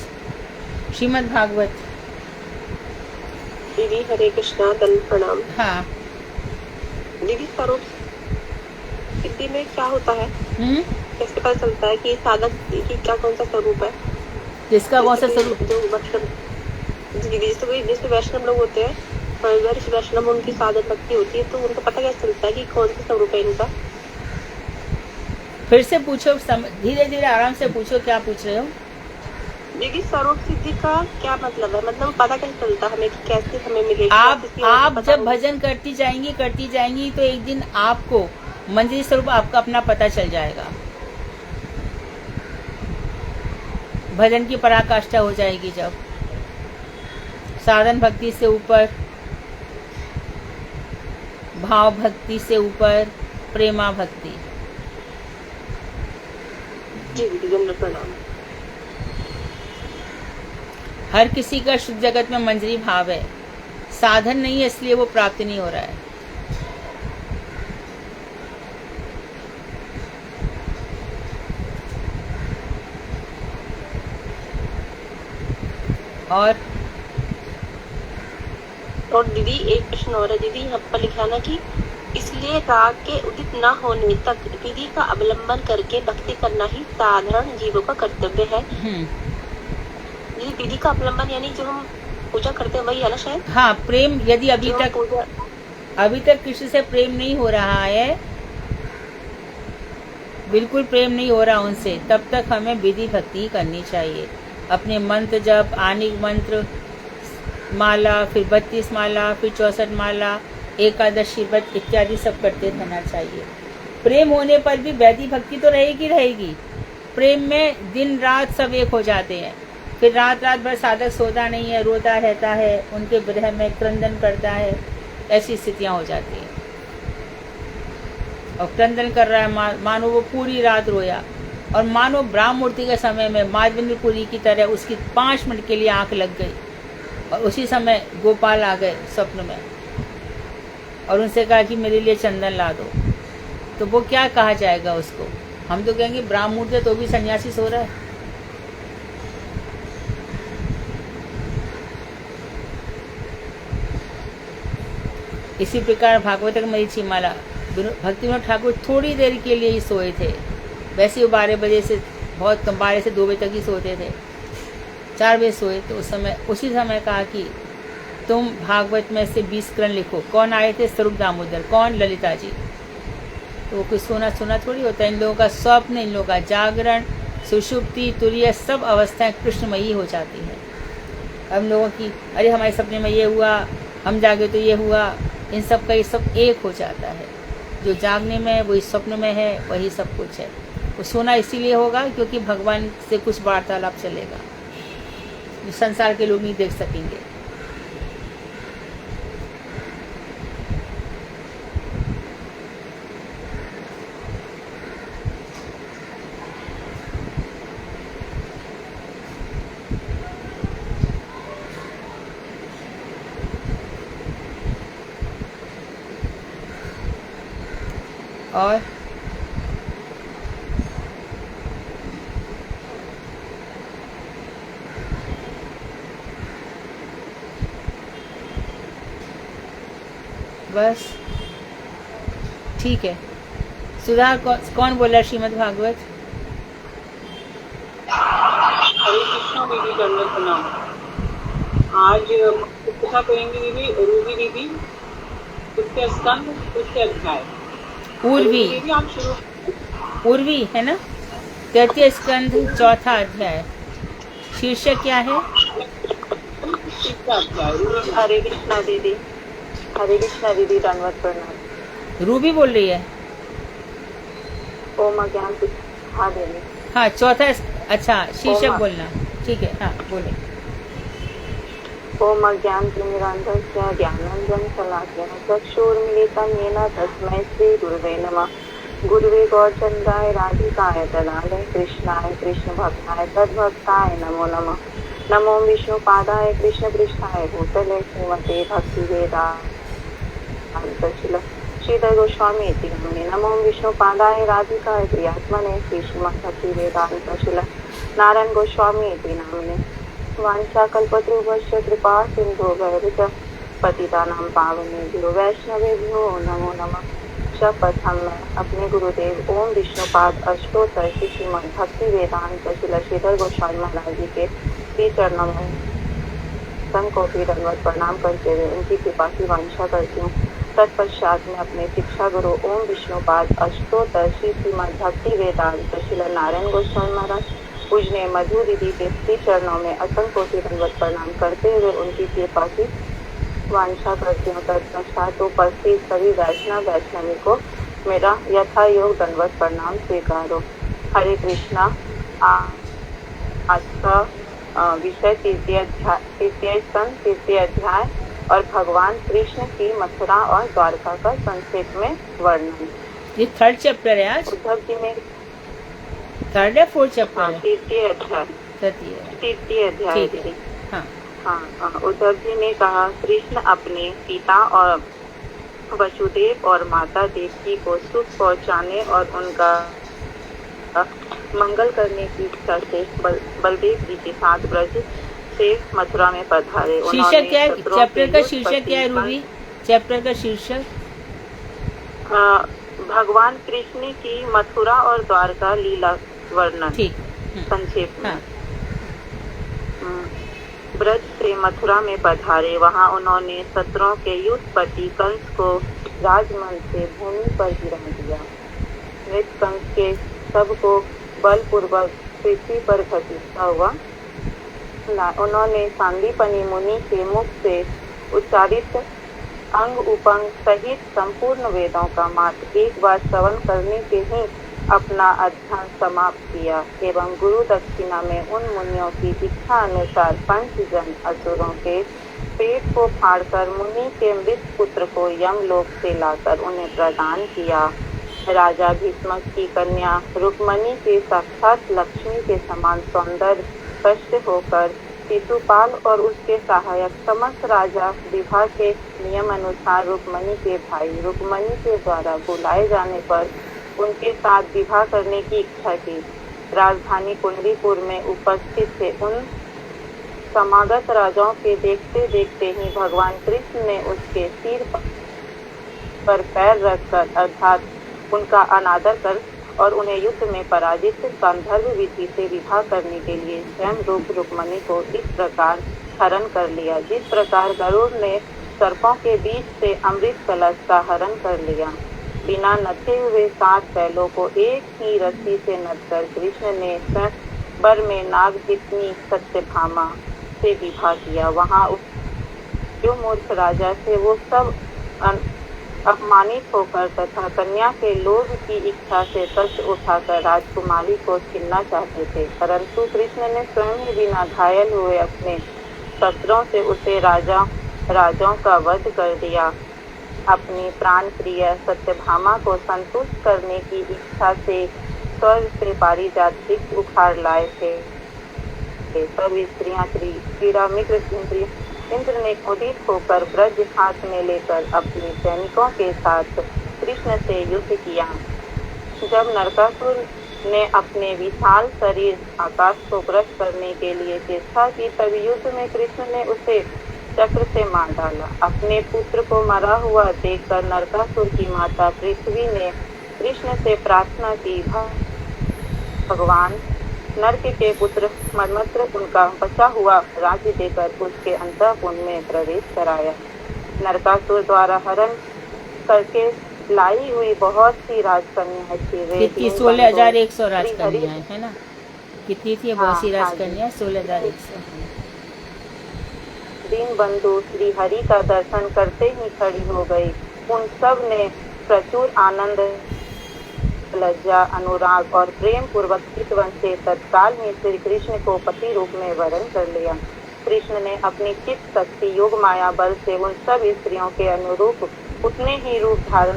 Speaker 1: श्रीमद् भागवत।
Speaker 2: दीदी हरे कृष्णा, दंड प्रणाम।
Speaker 1: हाँ,
Speaker 2: दीदी स्वरूप सिद्धि में क्या होता है? कैसे पता चलता है कि साधक की क्या कौन सा स्वरूप है?
Speaker 1: जिसका कौन सा स्वरूप?
Speaker 2: जो वैष्णव दीदी, जैसे वैष्णव लोग होते हैं, वैष्णव उनकी साधक भक्ति होती है, तो उनको पता कैसे चलता है कि कौन सा स्वरूप है इनका?
Speaker 1: फिर से पूछो, धीरे धीरे आराम से पूछो, क्या पूछ रहे हो?
Speaker 2: दीदी स्वरूप सिद्धि का क्या मतलब है? मतलब पता कैसे चलता हमें कि कैसे हमें मिलेगी?
Speaker 1: आप जब भजन करती जाएंगी तो एक दिन आपको मंदिर स्वरूप आपका अपना पता चल जाएगा। भजन की पराकाष्ठा हो जाएगी जब साधन भक्ति से ऊपर, भाव भक्ति से ऊपर, प्रेमा भक्ति।
Speaker 2: जी दीदी, प्रणाम।
Speaker 1: हर किसी का शुद्ध जगत में मंजरी भाव है, साधन नहीं है, इसलिए वो प्राप्त नहीं हो रहा है।
Speaker 2: और दीदी एक प्रश्न और है दीदी, यहाँ पर लिखा ना कि इसलिए राग के उदित न होने तक विधि का अवलंबन करके भक्ति करना ही साधारण जीवों का कर्तव्य है। ये विधि का अवलंबन यानी जो हम पूजा करते हैं वही है ना शायद?
Speaker 1: हाँ, प्रेम यदि अभी तक कृष्ण से प्रेम नहीं हो रहा है, बिल्कुल प्रेम नहीं हो रहा उनसे, तब तक हमें विधि भक्ति करनी चाहिए। अपने मंत्र जप, आनिक मंत्र माला, फिर 32 माला, फिर 64 माला, एकादशी व्रत इत्यादि सब करते रहना चाहिए। प्रेम होने पर भी वैधि भक्ति तो रहेगी। प्रेम में दिन रात सब एक हो जाते हैं, फिर रात भर साधक सोता नहीं है, रोता रहता है, उनके विरह में क्रंदन करता है, ऐसी स्थितियां हो जाती हैं। और क्रंदन कर रहा है, मानो वो पूरी रात रोया, और मानो ब्राह्म मूर्ति के समय में माधवेंद्रपुरी की तरह उसकी 5 मिनट के लिए आंख लग गई, और उसी समय गोपाल आ गए स्वप्न में और उनसे कहा कि मेरे लिए चंदन ला दो। तो वो क्या कहा जाएगा उसको? हम तो कहेंगे ब्राह्म मूर्ति तो भी सन्यासी सो रहा है। इसी प्रकार भागवत मरीचि माला, भक्तिविनोद ठाकुर थोड़ी देर के लिए ही सोए थे, वैसे वो 12 बजे से बहुत कम, 12 से 2 बजे तक ही सोते थे। 4 बजे सोए तो उसी समय कहा कि तुम भागवत में से 20 करण लिखो। कौन आए थे? स्वरूप दामोदर। कौन? ललिता जी। तो वो कुछ सोना थोड़ी होता है। इन लोगों का स्वप्न, इन लोगों का जागरण, सुषुप्ति, तुरीय सब अवस्थाएं कृष्णमयी हो जाती हैं। हम लोगों की अरे हमारे सपने में ये हुआ, हम जागे तो ये हुआ, इन सब का ये सब एक हो जाता है। जो जागने में है वही स्वप्न में है, वही सब कुछ है। वो सोना इसीलिए होगा क्योंकि भगवान से कुछ वार्तालाप चलेगा जो संसार के लोग नहीं देख सकेंगे। और बस ठीक है। सुधा कौन बोला श्रीमद् भागवत?
Speaker 3: हरे कृष्णा दीदी दंडवत प्रणाम। आज कथा करेंगे दीदी रूबी दीदी, उसके स्कंद, उसके अध्याय।
Speaker 1: उर्वी,
Speaker 3: दीदी आप शुरू।
Speaker 1: उर्वी है ना? तृतीय स्कंध चौथा अध्याय। शीर्षक क्या है?
Speaker 3: तीसरा अध्याय।
Speaker 2: हरे कृष्णा दीदी, हरे कृष्णा दीदी दंडवत प्रणाम।
Speaker 1: रूबी बोल रही है।
Speaker 2: ओम अज्ञान, हाँ दीदी।
Speaker 1: हाँ चौथा अच्छा शीर्षक
Speaker 2: ओम।
Speaker 1: बोलना, ठीक है। हाँ बोले।
Speaker 2: ओम अज्ञानतिमिरान्धस्य ज्ञानाञ्जनशलाकया चक्षुरुन्मीलितं येन तस्मै श्रीगुरुवे नमः। गुरुवे गौरचन्द्राय राधिकाय तदालय कृष्णाय कृष्णभक्ताय तद्भक्ताय नमो नमः। नमो विष्णुपादाय कृष्णपृष्ठाय भूतले श्रीमते भक्तिवेदान्तशील श्रीधर गोस्वामी इति नाम्ने। नमो विष्णुपादाय राधिकाय प्रियात्मने श्रीमद्भक्तिवेदान्तशील नारायण गोस्वामी इति नाम्ने। वाञ्छाकल्पतरुभ्यश्च कृपा सिन्धुभ्यश्च पतितानां पावनेभ्यो वैष्णवेभ्यो नमो नमः। शपथ मैं अपने गुरुदेव ओम विष्णुपाद अष्टोत्तर श्रीमद् भक्ति वेदांत शिल श्रीधर गोस्वामी महाराज जी के श्री चरणों में संकोटि दंडवत प्रणाम करते हुए उनकी कृपा की वांछा करती हूँ। तत्पश्चात मैं अपने शिक्षा गुरु ओम विष्णुपाद अष्टोत्तर श्रीमद् भक्ति वेदांत शिल नारायण गोस्वामी महाराज पूजने मधु दीदी के श्री चरणों में असंकोटि दंडवत प्रणाम करते हुए उनकी कृपा की वांछा करती हूँ। तत्पश्चात उपस्थित सभी वैष्णव वैष्णवी को मेरा यथा योग दंडवत प्रणाम स्वीकारो। हरे कृष्णा। आज का विषय तृतीय अध्याय और भगवान कृष्ण की मथुरा और द्वारका का संक्षेप में वर्णन।
Speaker 1: ये थर्ड चैप्टर है आज?
Speaker 2: उद्धव जी में
Speaker 1: थर्ड या फोर्थ चैप्टर है?
Speaker 2: तृतीय अध्याय। तृतीय अध्याय दीदी।
Speaker 1: हाँ
Speaker 2: हाँ, उद्धव जी ने कहा कृष्ण अपने पिता और वसुदेव और माता देवकी को सुख पहुंचाने और उनका मंगल करने की इच्छा से बलदेव जी के साथ ब्रज से मथुरा में पधारे।
Speaker 1: शीर्षक क्या है चैप्टर का? शीर्षक क्या है रूबी चैप्टर का शीर्षक?
Speaker 2: भगवान कृष्ण की मथुरा और द्वारका लीला वर्णन।
Speaker 1: ठीक।
Speaker 2: संक्षेप में।
Speaker 1: हाँ।
Speaker 2: ब्रज से मथुरा में पधारे। वहां उन्होंने शत्रुओं के युद्धपति कंस को राजमहल से भूमि पर गिरा दिया। मृत कंस के शव को बलपूर्वक पृथ्वी पर घसीटता हुआ उन्होंने सांदीपनि मुनि के मुख से उच्चारित अंग उपंग सहित संपूर्ण वेदों का मात्र एक बार श्रवण करने के ही अपना अध्ययन समाप्त किया एवं गुरु दक्षिणा में उन मुनियों की इच्छा अनुसार 5 जन असुरों के पेट को फाड़कर मुनि के मृत पुत्र को यमलोक से लाकर उन्हें प्रदान किया। राजा भीष्मक की कन्या रुक्मणी के साक्षात लक्ष्मी के समान सौंदर्य कष्ट होकर शिशुपाल और उसके सहायक समस्त राजा विवाह के नियम अनुसार रुक्मणी के भाई रुक्मणी के द्वारा बुलाए जाने पर उनके साथ विवाह करने की इच्छा की। राजधानी कुंडलीपुर में उपस्थित थे उन समागत राजाओं के देखते देखते ही भगवान कृष्ण ने उसके सिर पर पैर रखकर अर्थात उनका अनादर कर और उन्हें युद्ध में पराजित गांधर्व विधि से विवाह करने के लिए स्वयं रूप रुक्मणी को इस प्रकार हरण कर लिया जिस प्रकार गरुड़ ने सर्पों के बीच से अमृत कलश का हरण कर लिया। बिना नथे हुए 7 बैलों को एक ही रस्सी से नथकर कृष्ण ने स्वयं बर में नाग जितनी सत्यभामा से विवाह किया। वहाँ जो मूर्ख राजा थे वो सब अपमानित होकर तथा कन्या के लोभ की इच्छा से कष्ट उठाकर राजकुमारी को छीनना चाहते थे, परंतु कृष्ण ने स्वयं ही बिना घायल हुए अपने शस्त्रों से उसे राजाओं का वध कर दिया। अपनी प्राण प्रिय सत्यभामा को संतुष्ट करने की इच्छा से स्वर्ग से पारिजात वृक्ष उखाड़ लाए थे। सब स्त्रियां इंद्र ने क्रोधित होकर ब्रज हाथ में लेकर अपने सैनिकों के साथ कृष्ण से युद्ध किया। जब नरकासुर ने अपने विशाल शरीर आकाश को ग्रस्त करने के लिए चेष्टा की, तब युद्ध में कृष्ण ने उसे चक्र से मार डाला। अपने पुत्र को मरा हुआ देखकर नरकासुर की माता पृथ्वी ने कृष्ण से प्रार्थना की, भगवान, नरक के पुत्र मन्मथ्र उनका बचा हुआ राज्य देकर उसके अंतःपुर में प्रवेश कराया। नरकासुर द्वारा हरण करके लाई हुई बहुत सी राजकन्याएं थी।
Speaker 1: कितनी 16,100 राजकन्याएं है ना? कितनी थी? बहुत सी राजकन्याएं, 16,100।
Speaker 2: दीन बंधु श्री हरि का दर्शन करते ही खड़ी हो गई। उन सब ने प्रचुर आनंद, लज्जा, अनुराग और प्रेम पूर्वक चितवन से तत्काल ही श्री कृष्ण को पति रूप में वरण कर लिया। कृष्ण ने अपनी चित्त शक्ति योग माया बल से उन सब स्त्रियों के अनुरूप उतने ही रूप धारण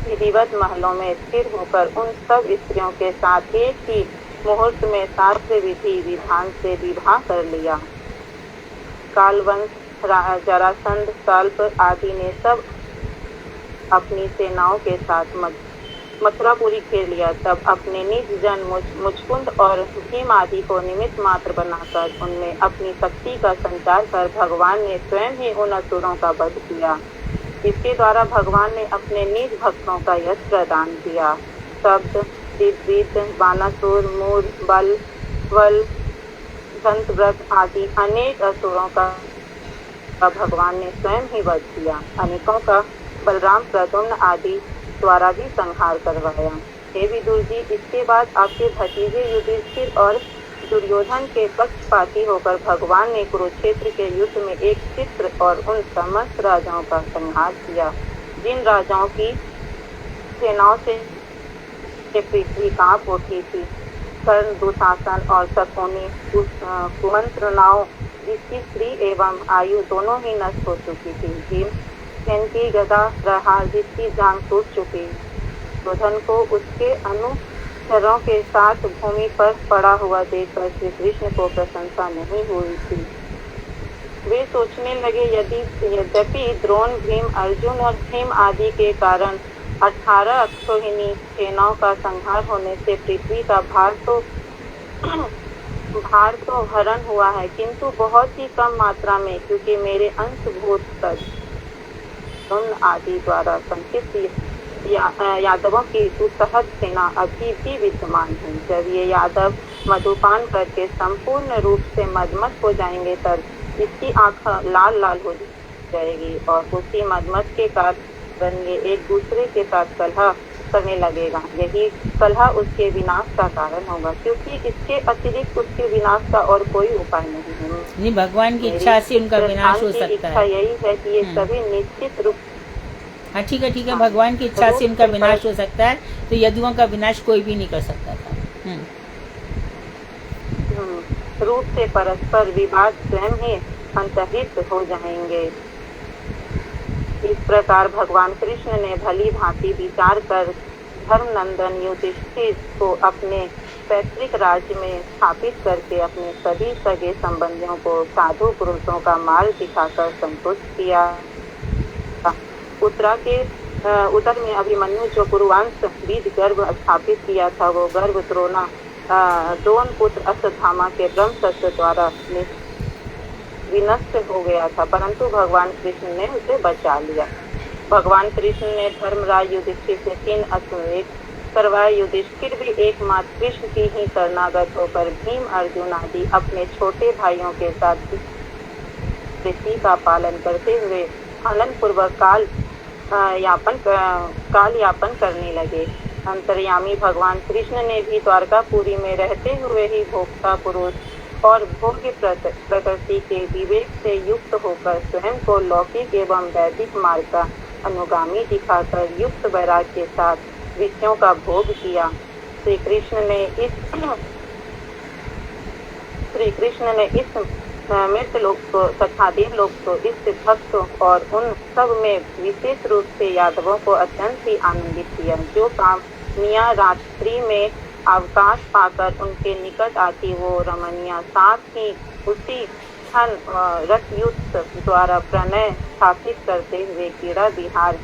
Speaker 2: विधिवत महलों में स्थिर होकर उन सब स्त्रियों के साथ एक ही मुहूर्त में शास्त्र विधि विधान से विवाह कर लिया। कालवंश, जरासंध, कल्प आदि ने सब अपनी सेनाओं के साथ मथुरापुरी घेर लिया। तब अपने निज जन मुचकुंद और भीम आदि को निमित्त मात्र बनाकर उनमें अपनी शक्ति का संचार कर भगवान ने स्वयं ही उन असुरों का वध किया। इसके द्वारा भगवान ने अपने निज भक्तों का यश प्रदान किया। शब्द, दिव्यविद, बानासुर, मूर, बल, वल, दंतव्रत आदि अनेक असुरों का भगवान ने स्वयं ही वध किया। अनेकों का बलराम, प्रद्युम्न आदि द्वारा भी संहार करवाया। हे विदुर जी, इसके बाद आपके भतीजे युधिष्ठिर और दुर्योधन के पक्षपाती होकर भगवान ने कुरुक्षेत्र के युद्ध में एक चित्र और उन समस्त राजाओं का संहार किया जिन राजाओं की सेनाओं से पृथ्वी कांप उठी थी। कर्ण, दुशासन और शकुनी, कुमंत्रनाओं जिसकी श्री एवं आयु दोनों ही नष्ट हो चुकी थी। भीम की गदा प्रहार जिसकी जांग टूट चुकी। दुर्योधन को उसके अनुचरों के साथ भूमि पर पड़ा हुआ देखकर श्री कृष्ण को प्रशंसा नहीं हुई थी। वे सोचने लगे यद्यपि द्रोण, भीम, अर्जुन और भीम आदि के कारण 18 अक्षौहिणी सेनाओं का संहार होने से पृथ्वी का भार तो हरण हुआ है, किंतु बहुत ही कम मात्रा में, क्योंकि मेरे अंशभूत आदि द्वारा संचित यादवों की सुसहज सेना अभी भी विद्यमान है। जब ये यादव मधुपान करके संपूर्ण रूप से मदमस्त हो जाएंगे तब इसकी आंख लाल लाल हो जाएगी और उसी मदमस्त के कारण ये एक दूसरे के साथ कलह करने लगेगा। यही कलह उसके विनाश का कारण होगा, क्योंकि इसके अतिरिक्त उसके विनाश का और कोई उपाय नहीं है।
Speaker 1: नहीं, भगवान की इच्छा से उनका विनाश हो सकता
Speaker 2: इच्छा
Speaker 1: है।
Speaker 2: यही है कि ये सभी निश्चित रूप।
Speaker 1: हाँ ठीक है, भगवान की इच्छा से उनका विनाश हो सकता है, तो यदुओं का विनाश कोई भी नहीं कर सकता था।
Speaker 2: रूप से परस्पर विवाद स्वयं ही अंतहित हो जाएंगे। इस प्रकार भगवान कृष्ण ने भली भांति विचार कर धर्मनंदन युधिष्ठिर को अपने पैतृक राज्य में स्थापित करके अपने सभी सगे संबंधियों को साधु पुरुषों का मार्ग दिखाकर संतुष्ट किया। उत्तर में अभिमन्यु जो कुरुवंश बीज गर्भ स्थापित किया था, वो गर्भ द्रोण पुत्र अश्वत्थामा के ब्रह्मशस्त्र द्वारा विनष्ट हो गया था, परंतु भगवान कृष्ण ने उसे बचा लिया। भगवान कृष्ण ने धर्मराज युधिष्ठिर से 3 अश्वमेध करवाए। युधिष्ठिर भी एकमात्र कृष्ण की ही शरणागत होकर भीम, अर्जुन आदि अपने छोटे भाइयों के साथ ऋषि का पालन करते हुए आनंद पूर्वक काल यापन करने लगे। अंतर्यामी भगवान कृष्ण ने भी द्वारकापुरी में रहते हुए ही भोक्ता पुरुष और भोग्य प्रकृति के विवेक से युक्त होकर स्वयं को लौकिक एवं वैदिक मार्ग का अनुगामी दिखाकर युक्त वैराग्य के साथ विषयों का भोग किया। श्री कृष्ण ने इस मृत लोक को तथा देवलोक को इस भक्त और उन सब में विशेष रूप से यादवों को अत्यंत ही आनंदित किया। जो कामनिया रात्रि में अवकाश पाकर उनके निकट आती वो रमणिया साथ ही उसी क्षण रथयुक्त द्वारा प्रणय स्थापित करते हुए क्रीड़ा विहार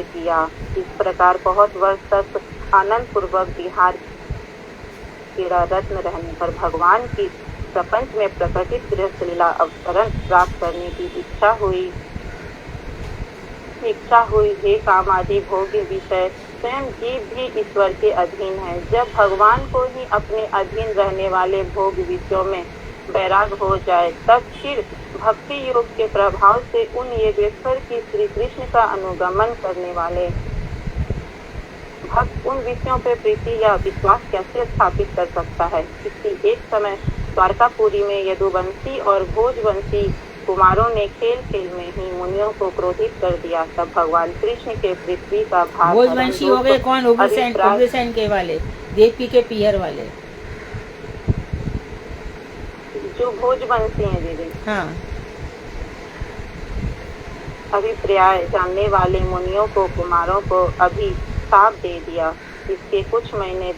Speaker 2: किया। इस प्रकार बहुत वर्ष तक आनंद पूर्वक विहार क्रीड़ा रत्न रहने पर भगवान की प्रपंच में प्रकटित गृहस्थ लीला अवतरण प्राप्त करने की इच्छा हुई। हे काम आदि भोग्य विषय स्वयं जीव भी ईश्वर के अधीन है। जब भगवान को ही अपने अधीन रहने वाले भोग विषयों में वैराग हो जाए तब फिर भक्ति योग के प्रभाव से उन योगेश्वर की श्री कृष्ण का अनुगमन करने वाले भक्त उन विषयों पर प्रीति या विश्वास कैसे स्थापित कर सकता है। किसी एक समय द्वारकापुरी में यदुवंशी और भोजवंशी कुमारों ने खेल खेल में ही मुनियों को क्रोधित कर दिया। तब भगवान कृष्ण के पृथ्वी का भार
Speaker 1: भोजवंशी हो गए कौन? उग्रसेन के वाले, देवकी के पियर वाले
Speaker 2: जो भोजवंशी हैं दीदी।
Speaker 1: हाँ।
Speaker 2: अभिप्राय जानने वाले मुनियों को कुमारों को अभिशाप दे दिया। इसके कुछ महीने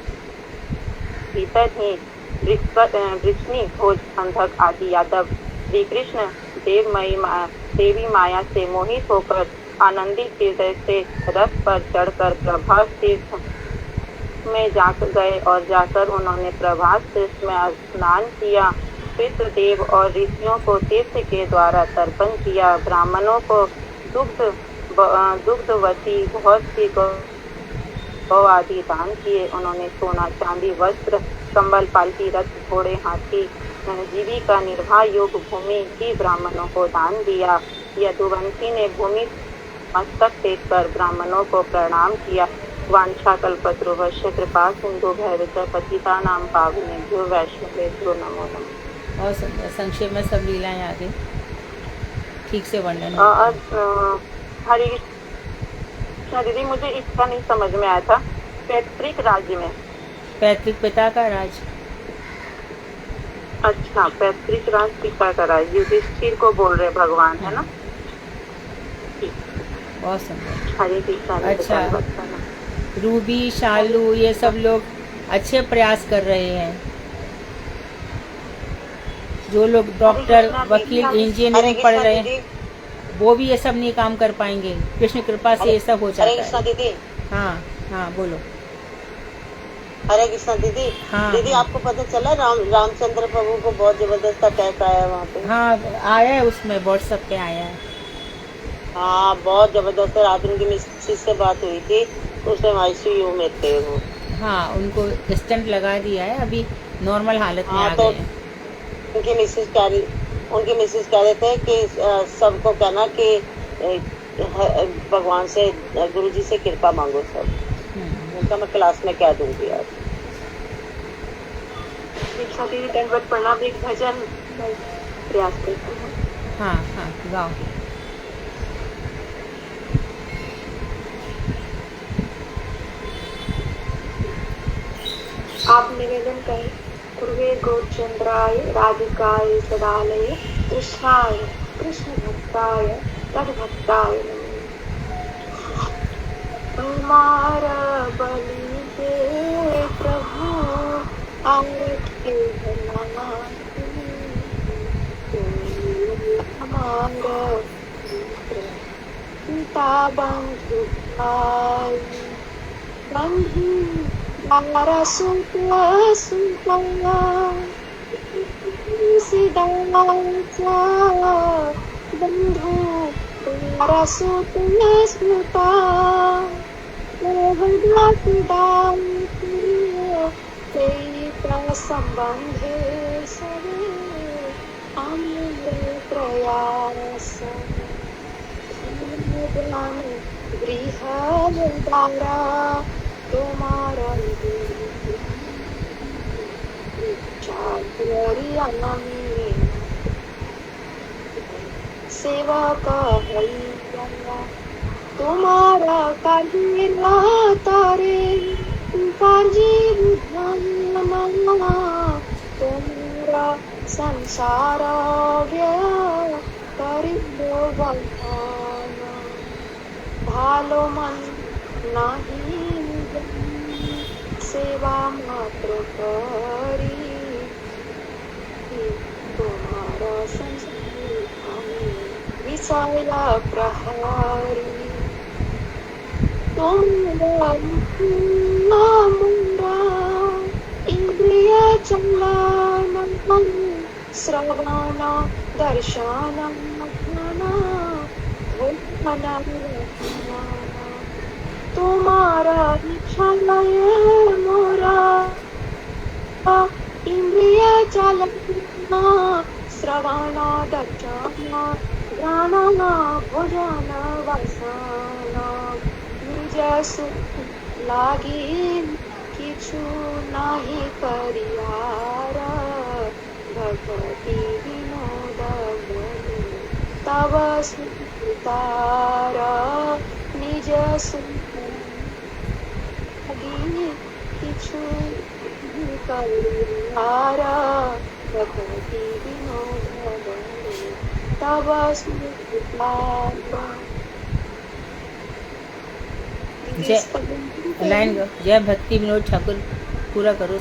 Speaker 2: भीतर ही वृष्णि भोज अंधक आदि यादव श्री कृष्ण देवी माया से मोहित होकर आनंदित हृदय से रथ पर चढ़कर प्रभास तीर्थ में जाकर उन्होंने प्रभास तीर्थ में स्नान किया। पितृदेव और ऋषियों को तीर्थ के द्वारा तर्पण किया। ब्राह्मणों को दुग्धवती बहुत सी गौ आदि दान किए। उन्होंने सोना चांदी वस्त्र कंबल पालकी रथ घोड़े हाथी जीविका निर्वाह योग भूमि भी ब्राह्मणों को दान दिया। यदुवंशी ने भूमि मस्तक टेक कर ब्राह्मणों को प्रणाम किया। वांछा कल्पतरुभ्यश्च कृपा सिंधु भैरव पतितानां पावनेभ्यो वैष्णवेभ्यो नमो नमः।
Speaker 1: और संक्षेप में सब लीलाएं आगे ठीक से वर्णन।
Speaker 2: हरे कृष्ण दीदी, मुझे इसका नहीं समझ में आया था। पैतृक राज्य में
Speaker 1: पैतृक पिता का राज।
Speaker 2: अच्छा, पैतृक राज पिता का राज युधिष्ठिर को बोल रहे भगवान, है ना?
Speaker 1: बहुत सुंदर।
Speaker 2: हरे कृष्ण।
Speaker 1: अच्छा, रूबी शालू ये सब लोग अच्छे प्रयास कर रहे हैं। जो लोग डॉक्टर वकील इंजीनियरिंग पढ़ रहे हैं वो भी ये सब नहीं काम कर पाएंगे। कृष्ण कृपा से ये सब हो जाता है।
Speaker 4: हरे कृष्ण दीदी।
Speaker 1: हाँ हाँ बोलो।
Speaker 4: हरे कृष्ण दीदी।
Speaker 1: हाँ
Speaker 4: दीदी
Speaker 1: हाँ।
Speaker 4: आपको पता चला रामचंद्र प्रभु को बहुत जबरदस्त अटैक आया वहाँ पे?
Speaker 1: हाँ आया है, उसमें व्हाट्सएप पे आया है।
Speaker 4: हाँ बहुत जबरदस्त। रात उनकी मिसेज से बात हुई थी, उस टाइम आईसीयू में थे वो।
Speaker 1: हाँ उनको स्टंट लगा दिया है, अभी नॉर्मल हालत में
Speaker 4: हाँ,
Speaker 1: आ
Speaker 4: तो
Speaker 1: गए हैं।
Speaker 4: उनकी मिसेज कह रहे थे कि सबको कहना कि भगवान से गुरुजी से कृपा मांगो सब। उनका मैं क्लास में क्या दूंगी यार।
Speaker 2: दीक्षा दीदी दंडवत प्रणाम, एक भजन प्रयास करते हैं।
Speaker 1: हाँ हाँ गाओ।
Speaker 2: आप निवेदन करें। पूर्वे गौचंद्राय राधिकाय सदालय कृष्णाय कृष्ण भक्ताय तद्भक्ताय नमः। हमारा बलि दे प्रभु अमृत के हमारा पिता बंधु भाई बंधु Para sumpah siddhanta bandhu para sumpah smita mohadakudamti teitra sambandhe sare amre prayasa grihadara तुम्हारा
Speaker 5: हरियाणा में सेवा का हरियाणा तुम्हारा कालिया तारे काजी बुझाना तुम्हारा संसार गया करिबो बलवाना भालो मन नाही सेवा मात्र करी तुम्हारा संसार विसायला प्रहारी तुम्हारा मुंडा इंद्रिय चलाना श्रवण दर्शन मना तुम्हारा छलय मोरा इंद्रिय चलना श्रवण दर्शन ज्ञान भोजन वसन निज सुख लागी किछु नाही करियार भगवती विनोद तव सुतार निज सुख लागी किछु करियार भगवती विनोद तव सुतार।
Speaker 1: जय लाइन गो, जय भक्ति विनोद ठाकुर पूरा करो।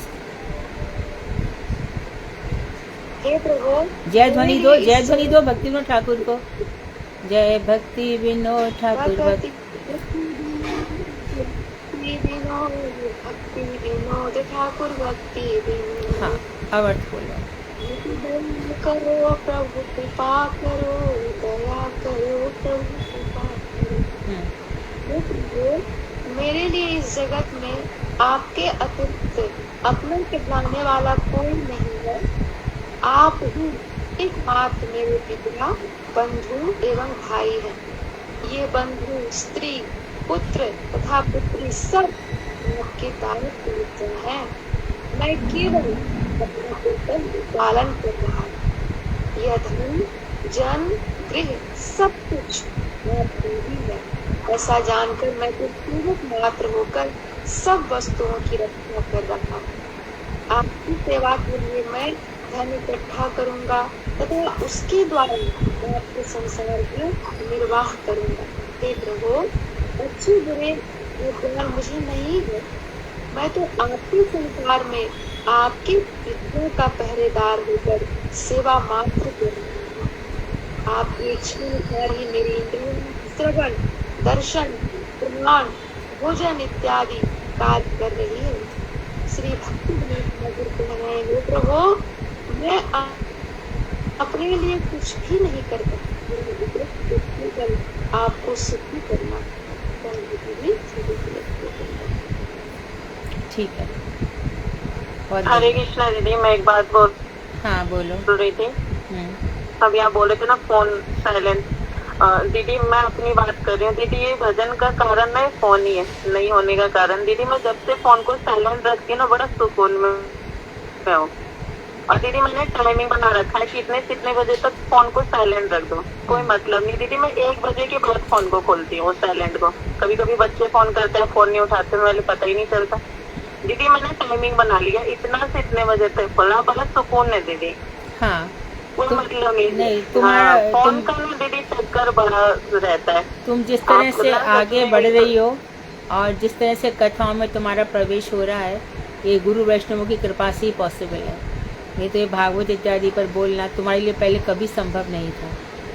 Speaker 5: हे प्रभु
Speaker 1: जय ध्वनि दो, जय ध्वनि दो भक्ति विनोद ठाकुर को। जय भक्ति विनोद ठाकुर
Speaker 5: भक्ति विनोद ठाकुर भक्ति विनोद।
Speaker 1: हाँ अब अर्थ बोलो।
Speaker 5: करो प्रभु कृपा करो दया करो प्रभु कृपा करो। हे प्रभु मेरे लिए इस जगत में आपके अतिरिक्त अपने खिलाने वाला कोई नहीं है। आप ही एकमात्र मेरे पिता बंधु एवं भाई हैं। ये बंधु स्त्री पुत्र तथा पुत्री सब आपके दायित्व हैं। मैं केवल अपना कर्तव्य पालन कर रहा हूँ। यह धन जन गृह सब कुछ आपको ही है। ऐसा जानकर मैं तो पूर्वक मात्र होकर सब वस्तुओं की रक्षा कर रहा हूँ। आपकी सेवा के लिए मैं धन इकट्ठा करूंगा तथा उसके द्वारा मैं आपके संसार का निर्वाह करूंगा। हे प्रभु अच्छे बुरे ये ज्ञान मुझे नहीं है। मैं तो आपके संसार में आपके विद्या का पहरेदार होकर सेवा मात्र कर रही हूँ। आपकी इच्छा अनुसार ही मेरी इंद्रियों श्रवण दर्शन प्रमाण भोजन इत्यादि कार्य कर रही है। श्री भक्ति ठाकुर कह रहे हैं, प्रभु मैं अपने लिए कुछ भी नहीं करता, आपको सुखी करना।
Speaker 1: ठीक है। बहुत
Speaker 3: हरे कृष्णा दीदी, मैं एक बात
Speaker 1: हाँ बोलो।
Speaker 3: बोल रही थी। अभी आप बोले थे ना फोन साइलेंट। दीदी मैं अपनी बात कर रही हूँ। दीदी ये भजन का कारण ना फोन ही है, नहीं होने का कारण। दीदी मैं जब से फोन को साइलेंट रखती हूँ ना बड़ा सुकून में हूँ। और दीदी मैंने टाइमिंग बना रखा है कि इतने से इतने बजे तक फोन को साइलेंट रख दो, कोई मतलब नहीं। दीदी मैं 1 बजे के बाद फोन को खोलती हूँ साइलेंट को। कभी कभी बच्चे फोन करते हैं, फोन नहीं उठाते, मुझे पता ही नहीं चलता। दीदी मैंने टाइमिंग बना लिया, इतना से इतने बजे तक खोलना, बड़ा सुकून है दीदी।
Speaker 1: हाँ
Speaker 3: कोई मतलब नहीं
Speaker 1: तुम्हारा
Speaker 3: फोन का ना दीदी चक्कर बड़ा रहता है।
Speaker 1: तुम जिस तरह से आगे बढ़ रही हो और जिस तरह से कथाओं में तुम्हारा प्रवेश हो रहा है, ये गुरु वैष्णवों की कृपा से ही पॉसिबल है। नहीं तो ये भागवत इत्यादि पर बोलना तुम्हारे लिए पहले कभी संभव नहीं था।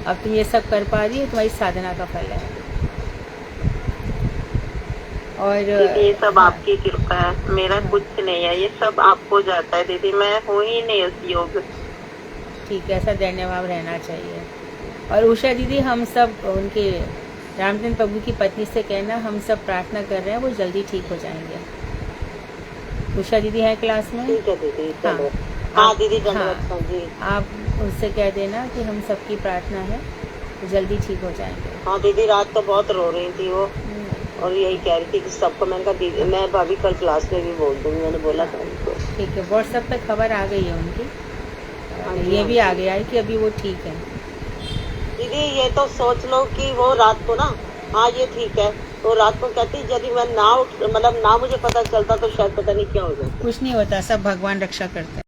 Speaker 1: अब तुम ये सब कर पा रही हो, तुम्हारी साधना का फल है। और
Speaker 3: ये सब आपकी कृपा है, मेरा कुछ नहीं है, ये सब आपको जाता है दीदी। मैं हूँ ही नहीं उस योग।
Speaker 1: ठीक है, ऐसा दैन्य भाव रहना चाहिए। और उषा दीदी, हम सब उनके रामचंद्र प्रभु की पत्नी से कहना, हम सब प्रार्थना कर रहे हैं वो जल्दी ठीक हो जाएंगे। उषा दीदी है क्लास में?
Speaker 4: ठीक है दीदी।
Speaker 1: हाँ
Speaker 4: हाँ दीदी।
Speaker 1: हाँ, आप उससे कह देना कि हम सबकी प्रार्थना है तो जल्दी ठीक हो जाएंगे।
Speaker 4: हाँ दीदी, रात तो बहुत रो रही थी वो, और यही कह रही थी कि सबको। मैंने कहा दीदी, मैं भाभी कल क्लास में भी बोल दूंगी, मैंने बोला था उनको।
Speaker 1: ठीक है, व्हाट्सएप पे खबर आ गई है उनकी, ये भी आ गया है कि अभी वो ठीक है।
Speaker 4: दीदी ये तो सोच लो कि वो रात को ना, हाँ ये ठीक है, तो रात को कहती यदि मैं ना उठ, मतलब ना मुझे पता चलता तो शायद पता नहीं क्या हो जाता।
Speaker 1: कुछ नहीं होता, सब भगवान रक्षा करते हैं।